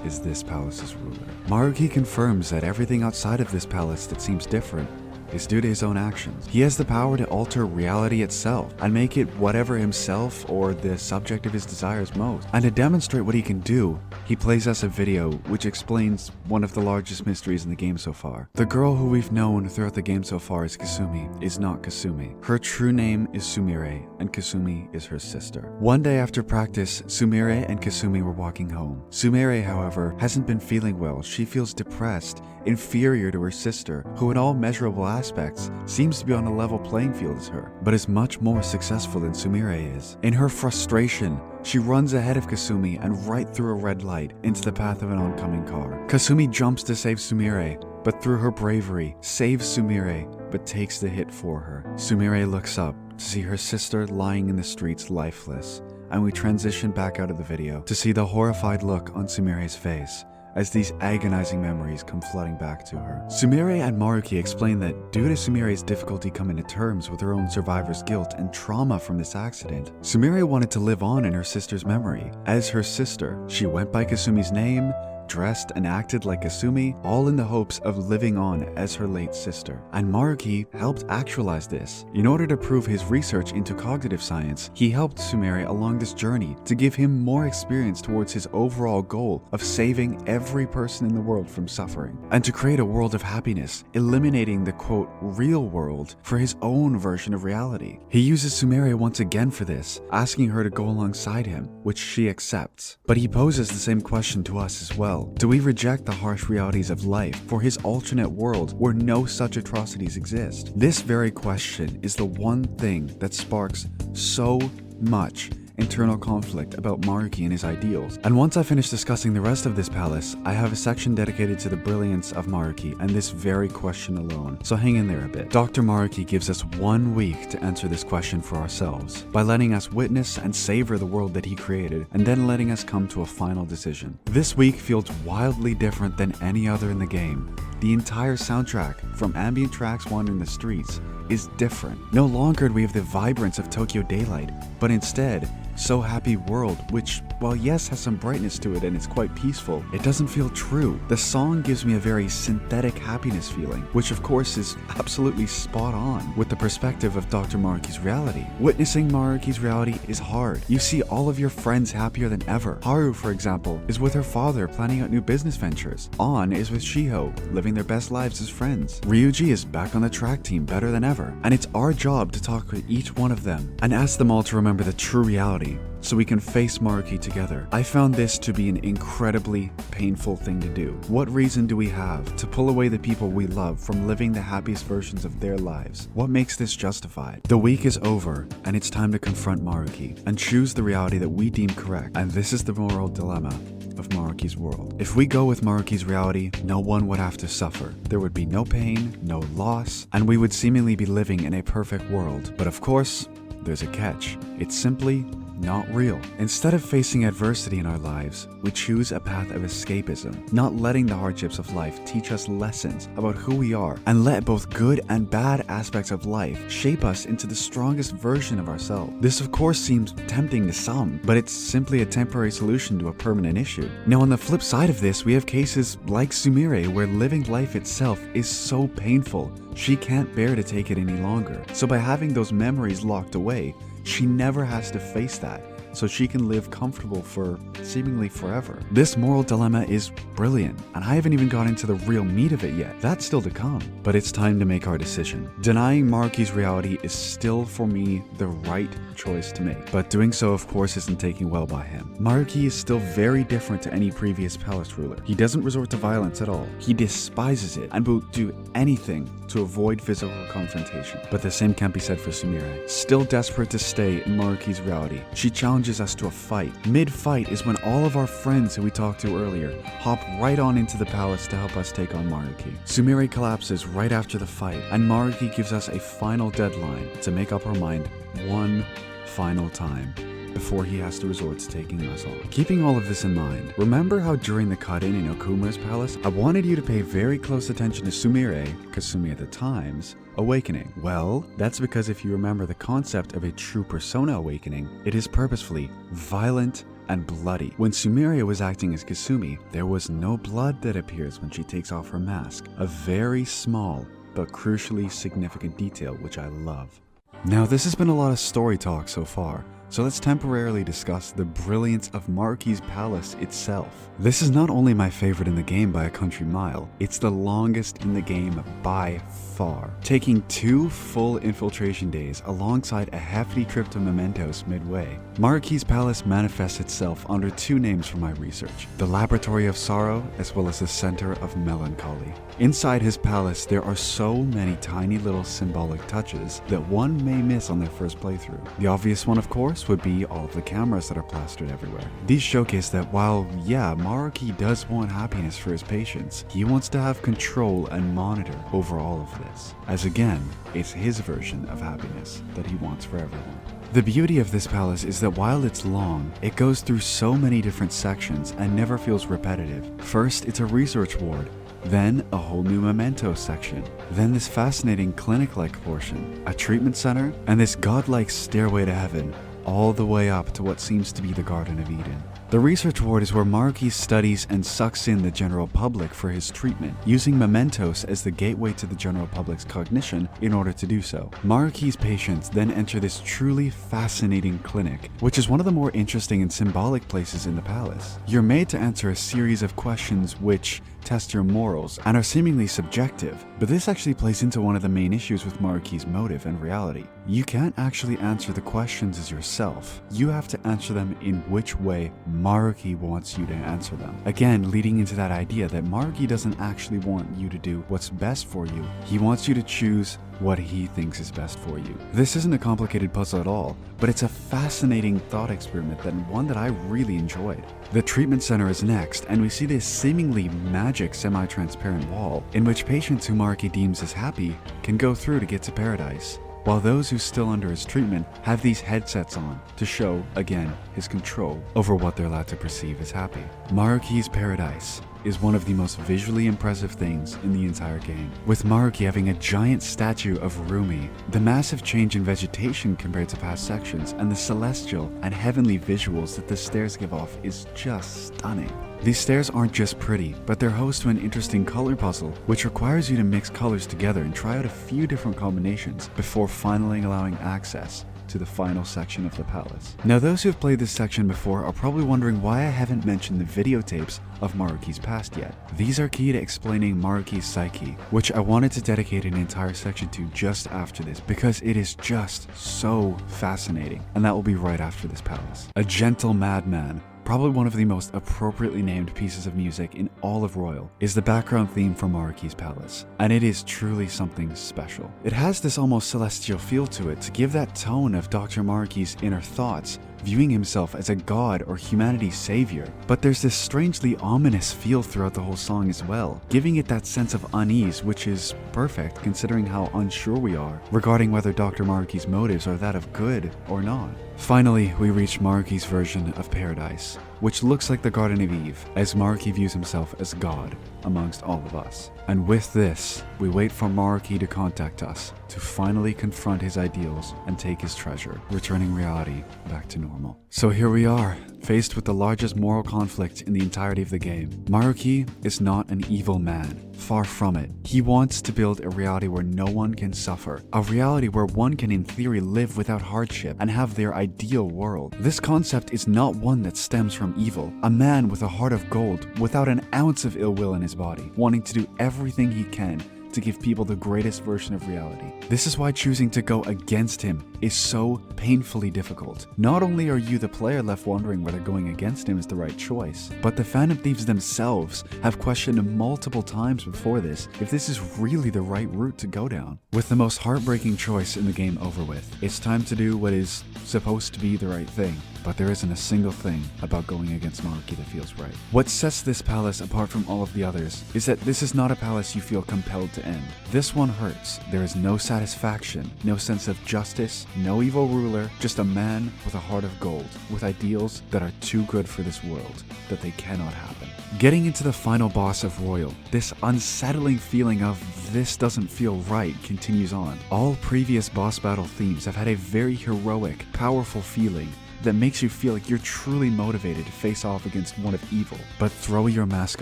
is this palace's ruler. Maruki confirms that everything outside of this palace that seems different is due to his own actions. He has the power to alter reality itself and make it whatever himself or the subject of his desires most. And to demonstrate what he can do, he plays us a video which explains one of the largest mysteries in the game so far. The girl who we've known throughout the game so far as Kasumi is not Kasumi. Her true name is Sumire, and Kasumi is her sister. One day after practice, Sumire and Kasumi were walking home. Sumire, however, hasn't been feeling well. She feels depressed, inferior to her sister, who in all measurable aspects seems to be on a level playing field as her, but is much more successful than Sumire is. In her frustration, she runs ahead of Kasumi and right through a red light into the path of an oncoming car. Kasumi jumps to save Sumire, but through her bravery, saves Sumire, but takes the hit for her. Sumire looks up to see her sister lying in the streets lifeless, and we transition back out of the video to see the horrified look on Sumire's face as these agonizing memories come flooding back to her. Sumire and Maruki explain that due to Sumire's difficulty coming to terms with her own survivor's guilt and trauma from this accident, Sumire wanted to live on in her sister's memory. As her sister, she went by Kasumi's name, dressed and acted like Kasumi, all in the hopes of living on as her late sister. And Maruki helped actualize this. In order to prove his research into cognitive science, he helped Sumire along this journey to give him more experience towards his overall goal of saving every person in the world from suffering, and to create a world of happiness, eliminating the quote real world for his own version of reality. He uses Sumire once again for this, asking her to go alongside him, which she accepts. But he poses the same question to us as well. Do we reject the harsh realities of life for his alternate world where no such atrocities exist? This very question is the one thing that sparks so much internal conflict about Maruki and his ideals. And once I finish discussing the rest of this palace, I have a section dedicated to the brilliance of Maruki and this very question alone, so hang in there a bit. Dr. Maruki gives us 1 week to answer this question for ourselves, by letting us witness and savor the world that he created, and then letting us come to a final decision. This week feels wildly different than any other in the game. The entire soundtrack, from ambient tracks wandering the streets, is different. No longer do we have the vibrance of Tokyo daylight, but instead, So Happy World, which, while yes has some brightness to it and it's quite peaceful, it doesn't feel true. The song gives me a very synthetic happiness feeling, which of course is absolutely spot on with the perspective of Dr. Maruki's reality. Witnessing Maruki's reality is hard. You see all of your friends happier than ever. Haru, for example, is with her father planning out new business ventures. An is with Shiho, living their best lives as friends. Ryuji is back on the track team better than ever. And it's our job to talk with each one of them and ask them all to remember the true reality, so we can face Maruki together. I found this to be an incredibly painful thing to do. What reason do we have to pull away the people we love from living the happiest versions of their lives? What makes this justified? The week is over, and it's time to confront Maruki and choose the reality that we deem correct. And this is the moral dilemma of Maruki's world. If we go with Maruki's reality, no one would have to suffer. There would be no pain, no loss, and we would seemingly be living in a perfect world. But of course, there's a catch. It's simply not real. Instead of facing adversity in our lives, we choose a path of escapism, not letting the hardships of life teach us lessons about who we are, and let both good and bad aspects of life shape us into the strongest version of ourselves. This of course seems tempting to some, but it's simply a temporary solution to a permanent issue. Now on the flip side of this, we have cases like Sumire where living life itself is so painful, she can't bear to take it any longer. So by having those memories locked away, she never has to face that, so she can live comfortable for seemingly forever. This moral dilemma is brilliant, and I haven't even got into the real meat of it yet. That's still to come. But it's time to make our decision. Denying Maruki's reality is still, for me, the right choice to make. But doing so, of course, isn't taken well by him. Maruki is still very different to any previous palace ruler. He doesn't resort to violence at all. He despises it and will do anything to avoid physical confrontation. But the same can't be said for Sumire. Still desperate to stay in Maruki's reality, she challenges us to a fight. Mid-fight is when all of our friends who we talked to earlier hop right on into the palace to help us take on Maruki. Sumire collapses right after the fight, and Maruki gives us a final deadline to make up our mind one final time before he has to resort to taking us all. Keeping all of this in mind, remember how during the cut-in in Okumura's palace, I wanted you to pay very close attention to Sumire, Kasumi at the time's awakening? Well, that's because if you remember the concept of a true persona awakening, it is purposefully violent and bloody. When Sumire was acting as Kasumi, there was no blood that appears when she takes off her mask, a very small but crucially significant detail which I love. Now this has been a lot of story talk so far, so let's temporarily discuss the brilliance of Maruki's palace itself. This is not only my favorite in the game by a country mile, it's the longest in the game by far, taking 2 full infiltration days alongside a hefty trip to Mementos midway. Maruki's palace manifests itself under 2 names from my research, the Laboratory of Sorrow as well as the Center of Melancholy. Inside his palace there are so many tiny little symbolic touches that one may miss on their first playthrough. The obvious one of course would be all of the cameras that are plastered everywhere. These showcase that while, yeah, Maruki does want happiness for his patients, he wants to have control and monitor over all of this, as again, it's his version of happiness that he wants for everyone. The beauty of this palace is that while it's long, it goes through so many different sections and never feels repetitive. First, it's a research ward, then a whole new Mementos section, then this fascinating clinic-like portion, a treatment center, and this godlike stairway to heaven, all the way up to what seems to be the Garden of Eden. The research ward is where Maruki studies and sucks in the general public for his treatment, using Mementos as the gateway to the general public's cognition in order to do so. Maruki's patients then enter this truly fascinating clinic, which is one of the more interesting and symbolic places in the palace. You're made to answer a series of questions which test your morals and are seemingly subjective, but this actually plays into one of the main issues with Maruki's motive and reality. You can't actually answer the questions as yourself. You have to answer them in which way Maruki wants you to answer them. Again, leading into that idea that Maruki doesn't actually want you to do what's best for you. He wants you to choose what he thinks is best for you. This isn't a complicated puzzle at all, but it's a fascinating thought experiment and one that I really enjoyed. The treatment center is next, and we see this seemingly magic semi-transparent wall in which patients who Maruki deems as happy can go through to get to paradise, while those who still under his treatment have these headsets on to show, again, his control over what they're allowed to perceive as happy. Maruki's paradise is one of the most visually impressive things in the entire game, with Maruki having a giant statue of Rumi. The massive change in vegetation compared to past sections and the celestial and heavenly visuals that the stairs give off is just stunning. These stairs aren't just pretty, but they're host to an interesting color puzzle, which requires you to mix colors together and try out a few different combinations before finally allowing access to the final section of the palace. Now those who have played this section before are probably wondering why I haven't mentioned the videotapes of Maruki's past yet. These are key to explaining Maruki's psyche, which I wanted to dedicate an entire section to just after this because it is just so fascinating, and that will be right after this palace. A gentle madman, probably one of the most appropriately named pieces of music in all of Royal, is the background theme for Maruki's palace, and it is truly something special. It has this almost celestial feel to it to give that tone of Dr. Maruki's inner thoughts viewing himself as a god or humanity's savior. But there's this strangely ominous feel throughout the whole song as well, giving it that sense of unease, which is perfect considering how unsure we are regarding whether Dr. Maruki's motives are that of good or not. Finally, we reach Maruki's version of paradise, which looks like the Garden of Eve, as Maruki views himself as God amongst all of us. And with this, we wait for Maruki to contact us to finally confront his ideals and take his treasure, returning reality back to normal. So here we are, faced with the largest moral conflict in the entirety of the game. Maruki is not an evil man. Far from it. He wants to build a reality where no one can suffer, a reality where one can in theory live without hardship and have their ideal world. This concept is not one that stems from evil, a man with a heart of gold without an ounce of ill will in his body, wanting to do everything he can to give people the greatest version of reality. This is why choosing to go against him is so painfully difficult. Not only are you, the player, left wondering whether going against him is the right choice, but the Phantom Thieves themselves have questioned multiple times before this if this is really the right route to go down. With the most heartbreaking choice in the game over with, it's time to do what is supposed to be the right thing. But there isn't a single thing about going against Maruki that feels right. What sets this palace apart from all of the others is that this is not a palace you feel compelled to end. This one hurts. There is no satisfaction, no sense of justice, no evil ruler, just a man with a heart of gold, with ideals that are too good for this world, that they cannot happen. Getting into the final boss of Royal, this unsettling feeling of this doesn't feel right continues on. All previous boss battle themes have had a very heroic, powerful feeling that makes you feel like you're truly motivated to face off against one of evil. But Throw Your Mask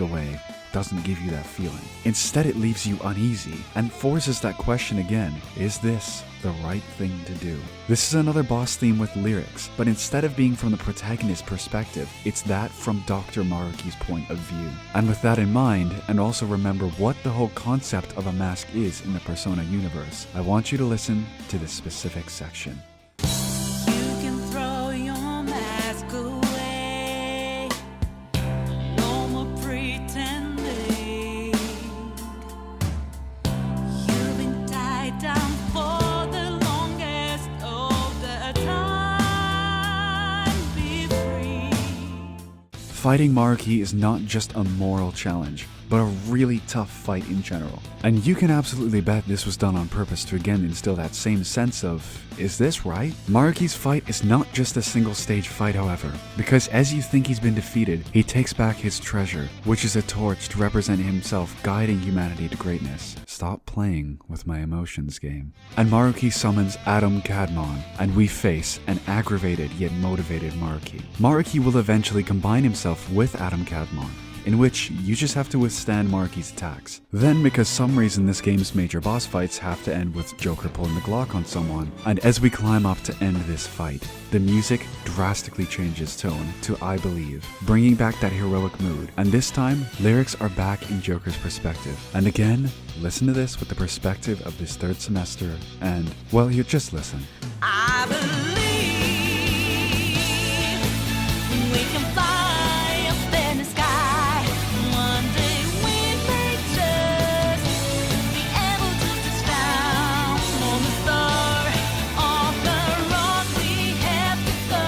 Away doesn't give you that feeling. Instead, it leaves you uneasy and forces that question again: is this the right thing to do? This is another boss theme with lyrics, but instead of being from the protagonist's perspective, it's that from Dr. Maruki's point of view. And with that in mind, and also remember what the whole concept of a mask is in the Persona universe, I want you to listen to this specific section. Fighting Maruki is not just a moral challenge, but a really tough fight in general. And you can absolutely bet this was done on purpose to again instill that same sense of, is this right? Maruki's fight is not just a single stage fight, however, because as you think he's been defeated, he takes back his treasure, which is a torch to represent himself guiding humanity to greatness. Stop playing with my emotions, game. And Maruki summons Adam Kadmon, and we face an aggravated yet motivated Maruki. Maruki will eventually combine himself with Adam Kadmon, in which you just have to withstand Maruki's attacks. Then, because some reason this game's major boss fights have to end with Joker pulling the Glock on someone, and as we climb up to end this fight, the music drastically changes tone to I Believe, bringing back that heroic mood, and this time, lyrics are back in Joker's perspective. And again, listen to this with the perspective of this third semester, and, well, you just listen. I believe we can fly up in the sky. One day we may just be able to touch down on the star. Off the road we have to go.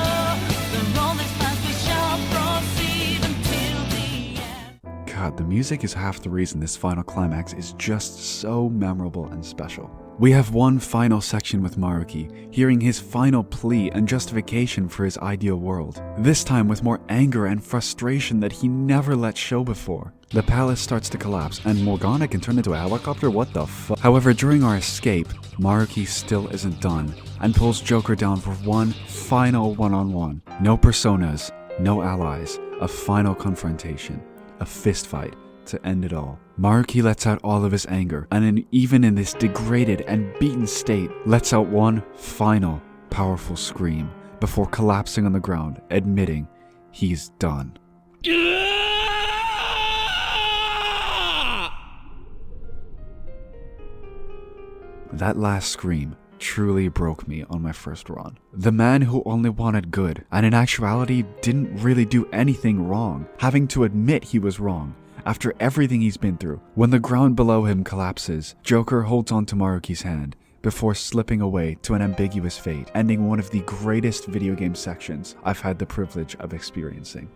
The road that's past we shall proceed until the end. God, the music is half the reason this final climax is just so memorable and special. We have one final section with Maruki, hearing his final plea and justification for his ideal world, this time with more anger and frustration that he never let show before. The palace starts to collapse, and Morgana can turn into a helicopter? What the fuck? However, during our escape, Maruki still isn't done, and pulls Joker down for one final one-on-one. No personas, no allies, a final confrontation, a fist fight to end it all. Maruki lets out all of his anger, and even in this degraded and beaten state, lets out one final, powerful scream before collapsing on the ground, admitting he's done. That last scream truly broke me on my first run. The man who only wanted good, and in actuality didn't really do anything wrong, having to admit he was wrong, after everything he's been through. When the ground below him collapses, Joker holds onto Maruki's hand, before slipping away to an ambiguous fate, ending one of the greatest video game sections I've had the privilege of experiencing.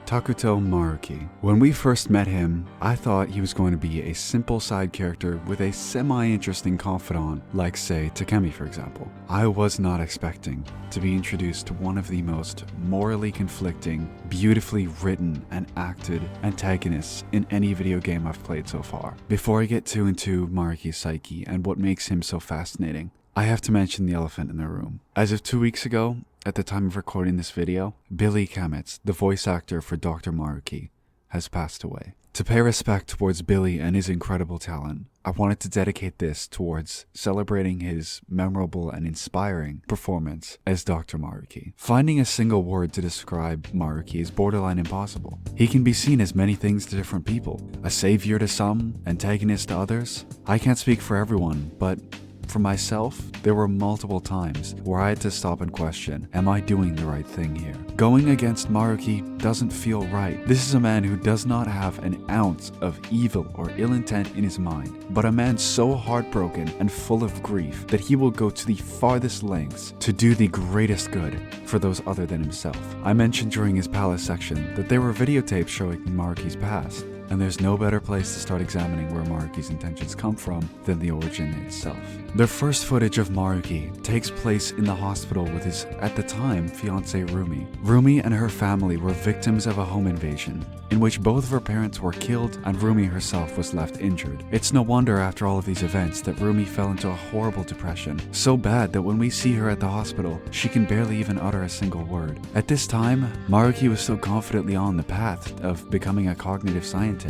Takuto Maruki. When we first met him, I thought he was going to be a simple side character with a semi-interesting confidant, like say Takemi for example. I was not expecting to be introduced to one of the most morally conflicting, beautifully written and acted antagonists in any video game I've played so far. Before I get too into Maruki's psyche and what makes him so fascinating, I have to mention the elephant in the room. As of 2 weeks ago, at the time of recording this video, Billy Kametz, the voice actor for Dr. Maruki, has passed away. To pay respect towards Billy and his incredible talent, I wanted to dedicate this towards celebrating his memorable and inspiring performance as Dr. Maruki. Finding a single word to describe Maruki is borderline impossible. He can be seen as many things to different people. A savior to some, antagonist to others. I can't speak for everyone, but for myself, there were multiple times where I had to stop and question, am I doing the right thing here? Going against Maruki doesn't feel right. This is a man who does not have an ounce of evil or ill intent in his mind, but a man so heartbroken and full of grief that he will go to the farthest lengths to do the greatest good for those other than himself. I mentioned during his palace section that there were videotapes showing Maruki's past, and there's no better place to start examining where Maruki's intentions come from than the origin itself. The first footage of Maruki takes place in the hospital with his, at the time, fiancée Rumi. Rumi and her family were victims of a home invasion, in which both of her parents were killed and Rumi herself was left injured. It's no wonder after all of these events that Rumi fell into a horrible depression, so bad that when we see her at the hospital, she can barely even utter a single word. At this time, Maruki was so confidently on the path of becoming a cognitive scientist.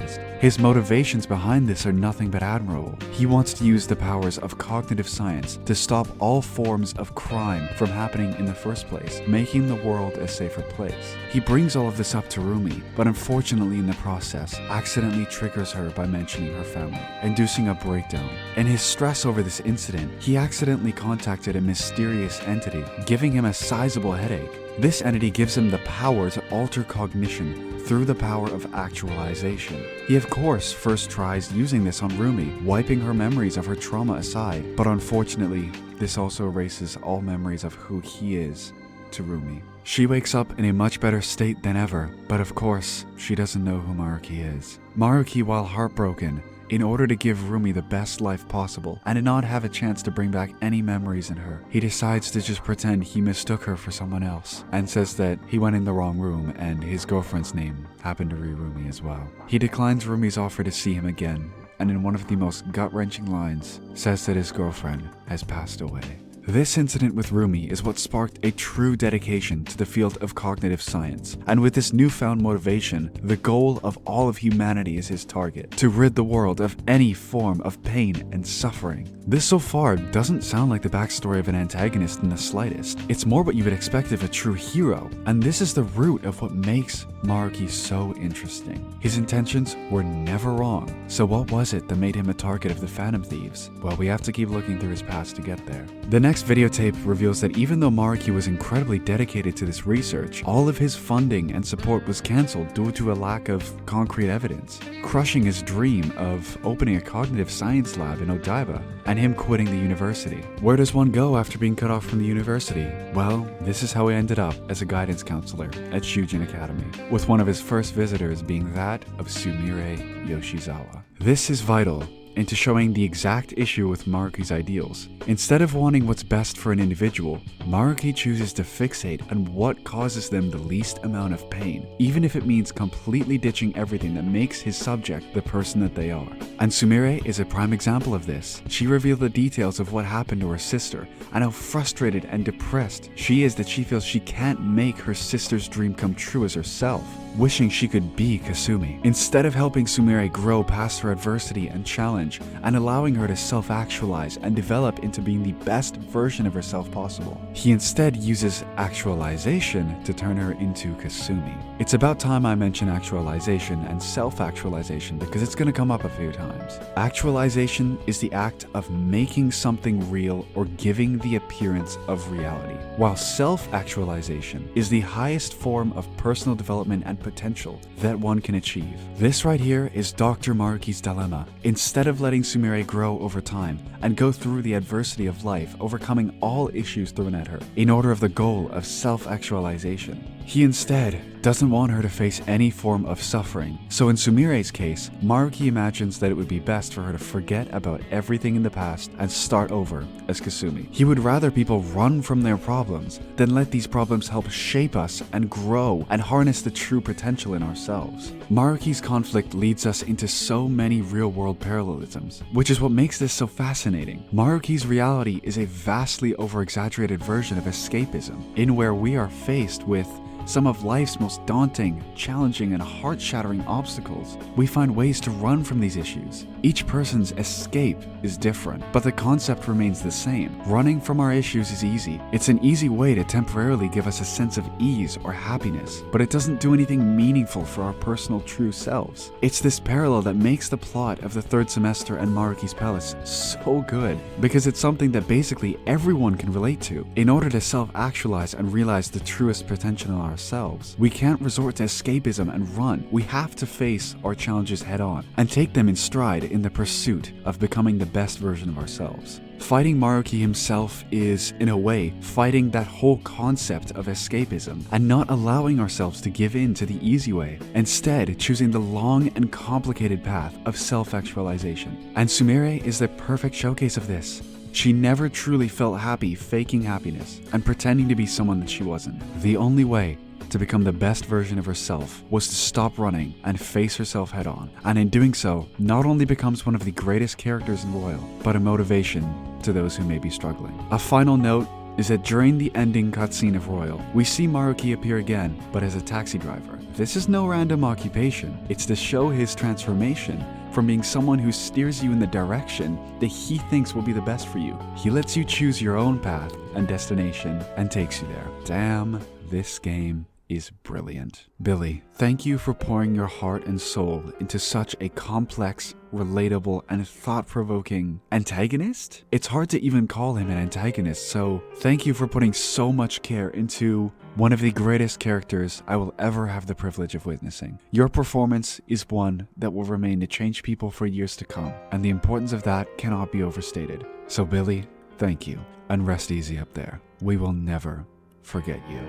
His motivations behind this are nothing but admirable. He wants to use the powers of cognitive science to stop all forms of crime from happening in the first place, making the world a safer place. He brings all of this up to Rumi, but unfortunately in the process, accidentally triggers her by mentioning her family, inducing a breakdown. In his stress over this incident, he accidentally contacted a mysterious entity, giving him a sizable headache. This entity gives him the power to alter cognition through the power of actualization. He of course first tries using this on Rumi, wiping her memories of her trauma aside, but unfortunately, this also erases all memories of who he is to Rumi. She wakes up in a much better state than ever, but of course, she doesn't know who Maruki is. Maruki, while heartbroken, in order to give Rumi the best life possible and to not have a chance to bring back any memories in her, he decides to just pretend he mistook her for someone else and says that he went in the wrong room and his girlfriend's name happened to be Rumi as well. He declines Rumi's offer to see him again, and in one of the most gut-wrenching lines, says that his girlfriend has passed away. This incident with Rumi is what sparked a true dedication to the field of cognitive science, and with this newfound motivation, the goal of all of humanity is his target, to rid the world of any form of pain and suffering. This so far doesn't sound like the backstory of an antagonist in the slightest. It's more what you would expect of a true hero, and this is the root of what makes Maruki so interesting. His intentions were never wrong, so what was it that made him a target of the Phantom Thieves? Well, we have to keep looking through his past to get there. The next videotape reveals that even though Maruki was incredibly dedicated to this research, all of his funding and support was cancelled due to a lack of concrete evidence, crushing his dream of opening a cognitive science lab in Odaiba and him quitting the university. Where does one go after being cut off from the university? Well, this is how he ended up as a guidance counselor at Shujin Academy, with one of his first visitors being that of Sumire Yoshizawa. This is vital into showing the exact issue with Maruki's ideals. Instead of wanting what's best for an individual, Maruki chooses to fixate on what causes them the least amount of pain, even if it means completely ditching everything that makes his subject the person that they are. And Sumire is a prime example of this. She revealed the details of what happened to her sister, and how frustrated and depressed she is that she feels she can't make her sister's dream come true as herself, wishing she could be Kasumi. Instead of helping Sumire grow past her adversity and challenge, and allowing her to self-actualize and develop into being the best version of herself possible, he instead uses actualization to turn her into Kasumi. It's about time I mention actualization and self-actualization because it's going to come up a few times. Actualization is the act of making something real or giving the appearance of reality, while self-actualization is the highest form of personal development and potential that one can achieve. This right here is Dr. Maruki's dilemma. Instead of letting Sumire grow over time and go through the adversity of life, overcoming all issues thrown at her in order of the goal of self-actualization, he instead doesn't want her to face any form of suffering. So in Sumire's case, Maruki imagines that it would be best for her to forget about everything in the past and start over as Kasumi. He would rather people run from their problems than let these problems help shape us and grow and harness the true potential in ourselves. Maruki's conflict leads us into so many real-world parallelisms, which is what makes this so fascinating. Maruki's reality is a vastly over-exaggerated version of escapism, in where we are faced with some of life's most daunting, challenging, and heart-shattering obstacles. We find ways to run from these issues. Each person's escape is different, but the concept remains the same. Running from our issues is easy. It's an easy way to temporarily give us a sense of ease or happiness, but it doesn't do anything meaningful for our personal true selves. It's this parallel that makes the plot of the third semester and Maruki's Palace so good, because it's something that basically everyone can relate to. In order to self-actualize and realize the truest potential in ourselves, we can't resort to escapism and run. We have to face our challenges head on and take them in stride in the pursuit of becoming the best version of ourselves. Fighting Maruki himself is, in a way, fighting that whole concept of escapism and not allowing ourselves to give in to the easy way, instead choosing the long and complicated path of self-actualization. And Sumire is the perfect showcase of this. She never truly felt happy faking happiness and pretending to be someone that she wasn't. The only way to become the best version of herself was to stop running and face herself head on, and in doing so, not only becomes one of the greatest characters in Royal, but a motivation to those who may be struggling. A final note is that during the ending cutscene of Royal, we see Maruki appear again, but as a taxi driver. This is no random occupation, it's to show his transformation from being someone who steers you in the direction that he thinks will be the best for you. He lets you choose your own path and destination and takes you there. Damn, this game is brilliant. Billy, thank you for pouring your heart and soul into such a complex, relatable, and thought-provoking antagonist? It's hard to even call him an antagonist, so thank you for putting so much care into one of the greatest characters I will ever have the privilege of witnessing. Your performance is one that will remain to change people for years to come, and the importance of that cannot be overstated. So Billy, thank you, and rest easy up there. We will never forget you.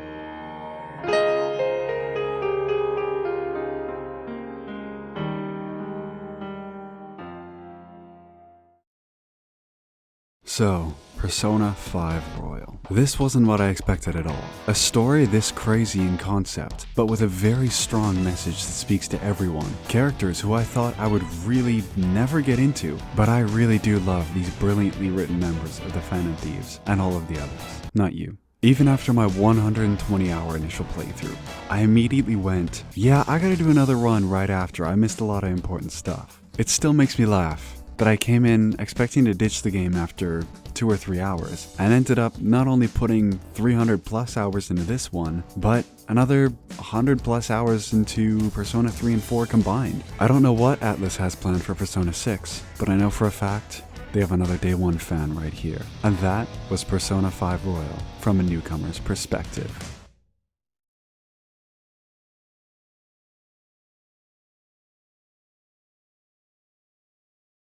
So, Persona 5 Royal. This wasn't what I expected at all. A story this crazy in concept, but with a very strong message that speaks to everyone. Characters who I thought I would really never get into, but I really do love these brilliantly written members of the Phantom Thieves, and all of the others. Not you. Even after my 120-hour initial playthrough, I immediately went, yeah, I gotta do another run right after. I missed a lot of important stuff. It still makes me laugh that I came in expecting to ditch the game after 2 or 3 hours, and ended up not only putting 300 plus hours into this one, but another 100 plus hours into Persona 3 and 4 combined. I don't know what Atlus has planned for Persona 6, but I know for a fact they have another Day 1 fan right here. And that was Persona 5 Royal from a newcomer's perspective.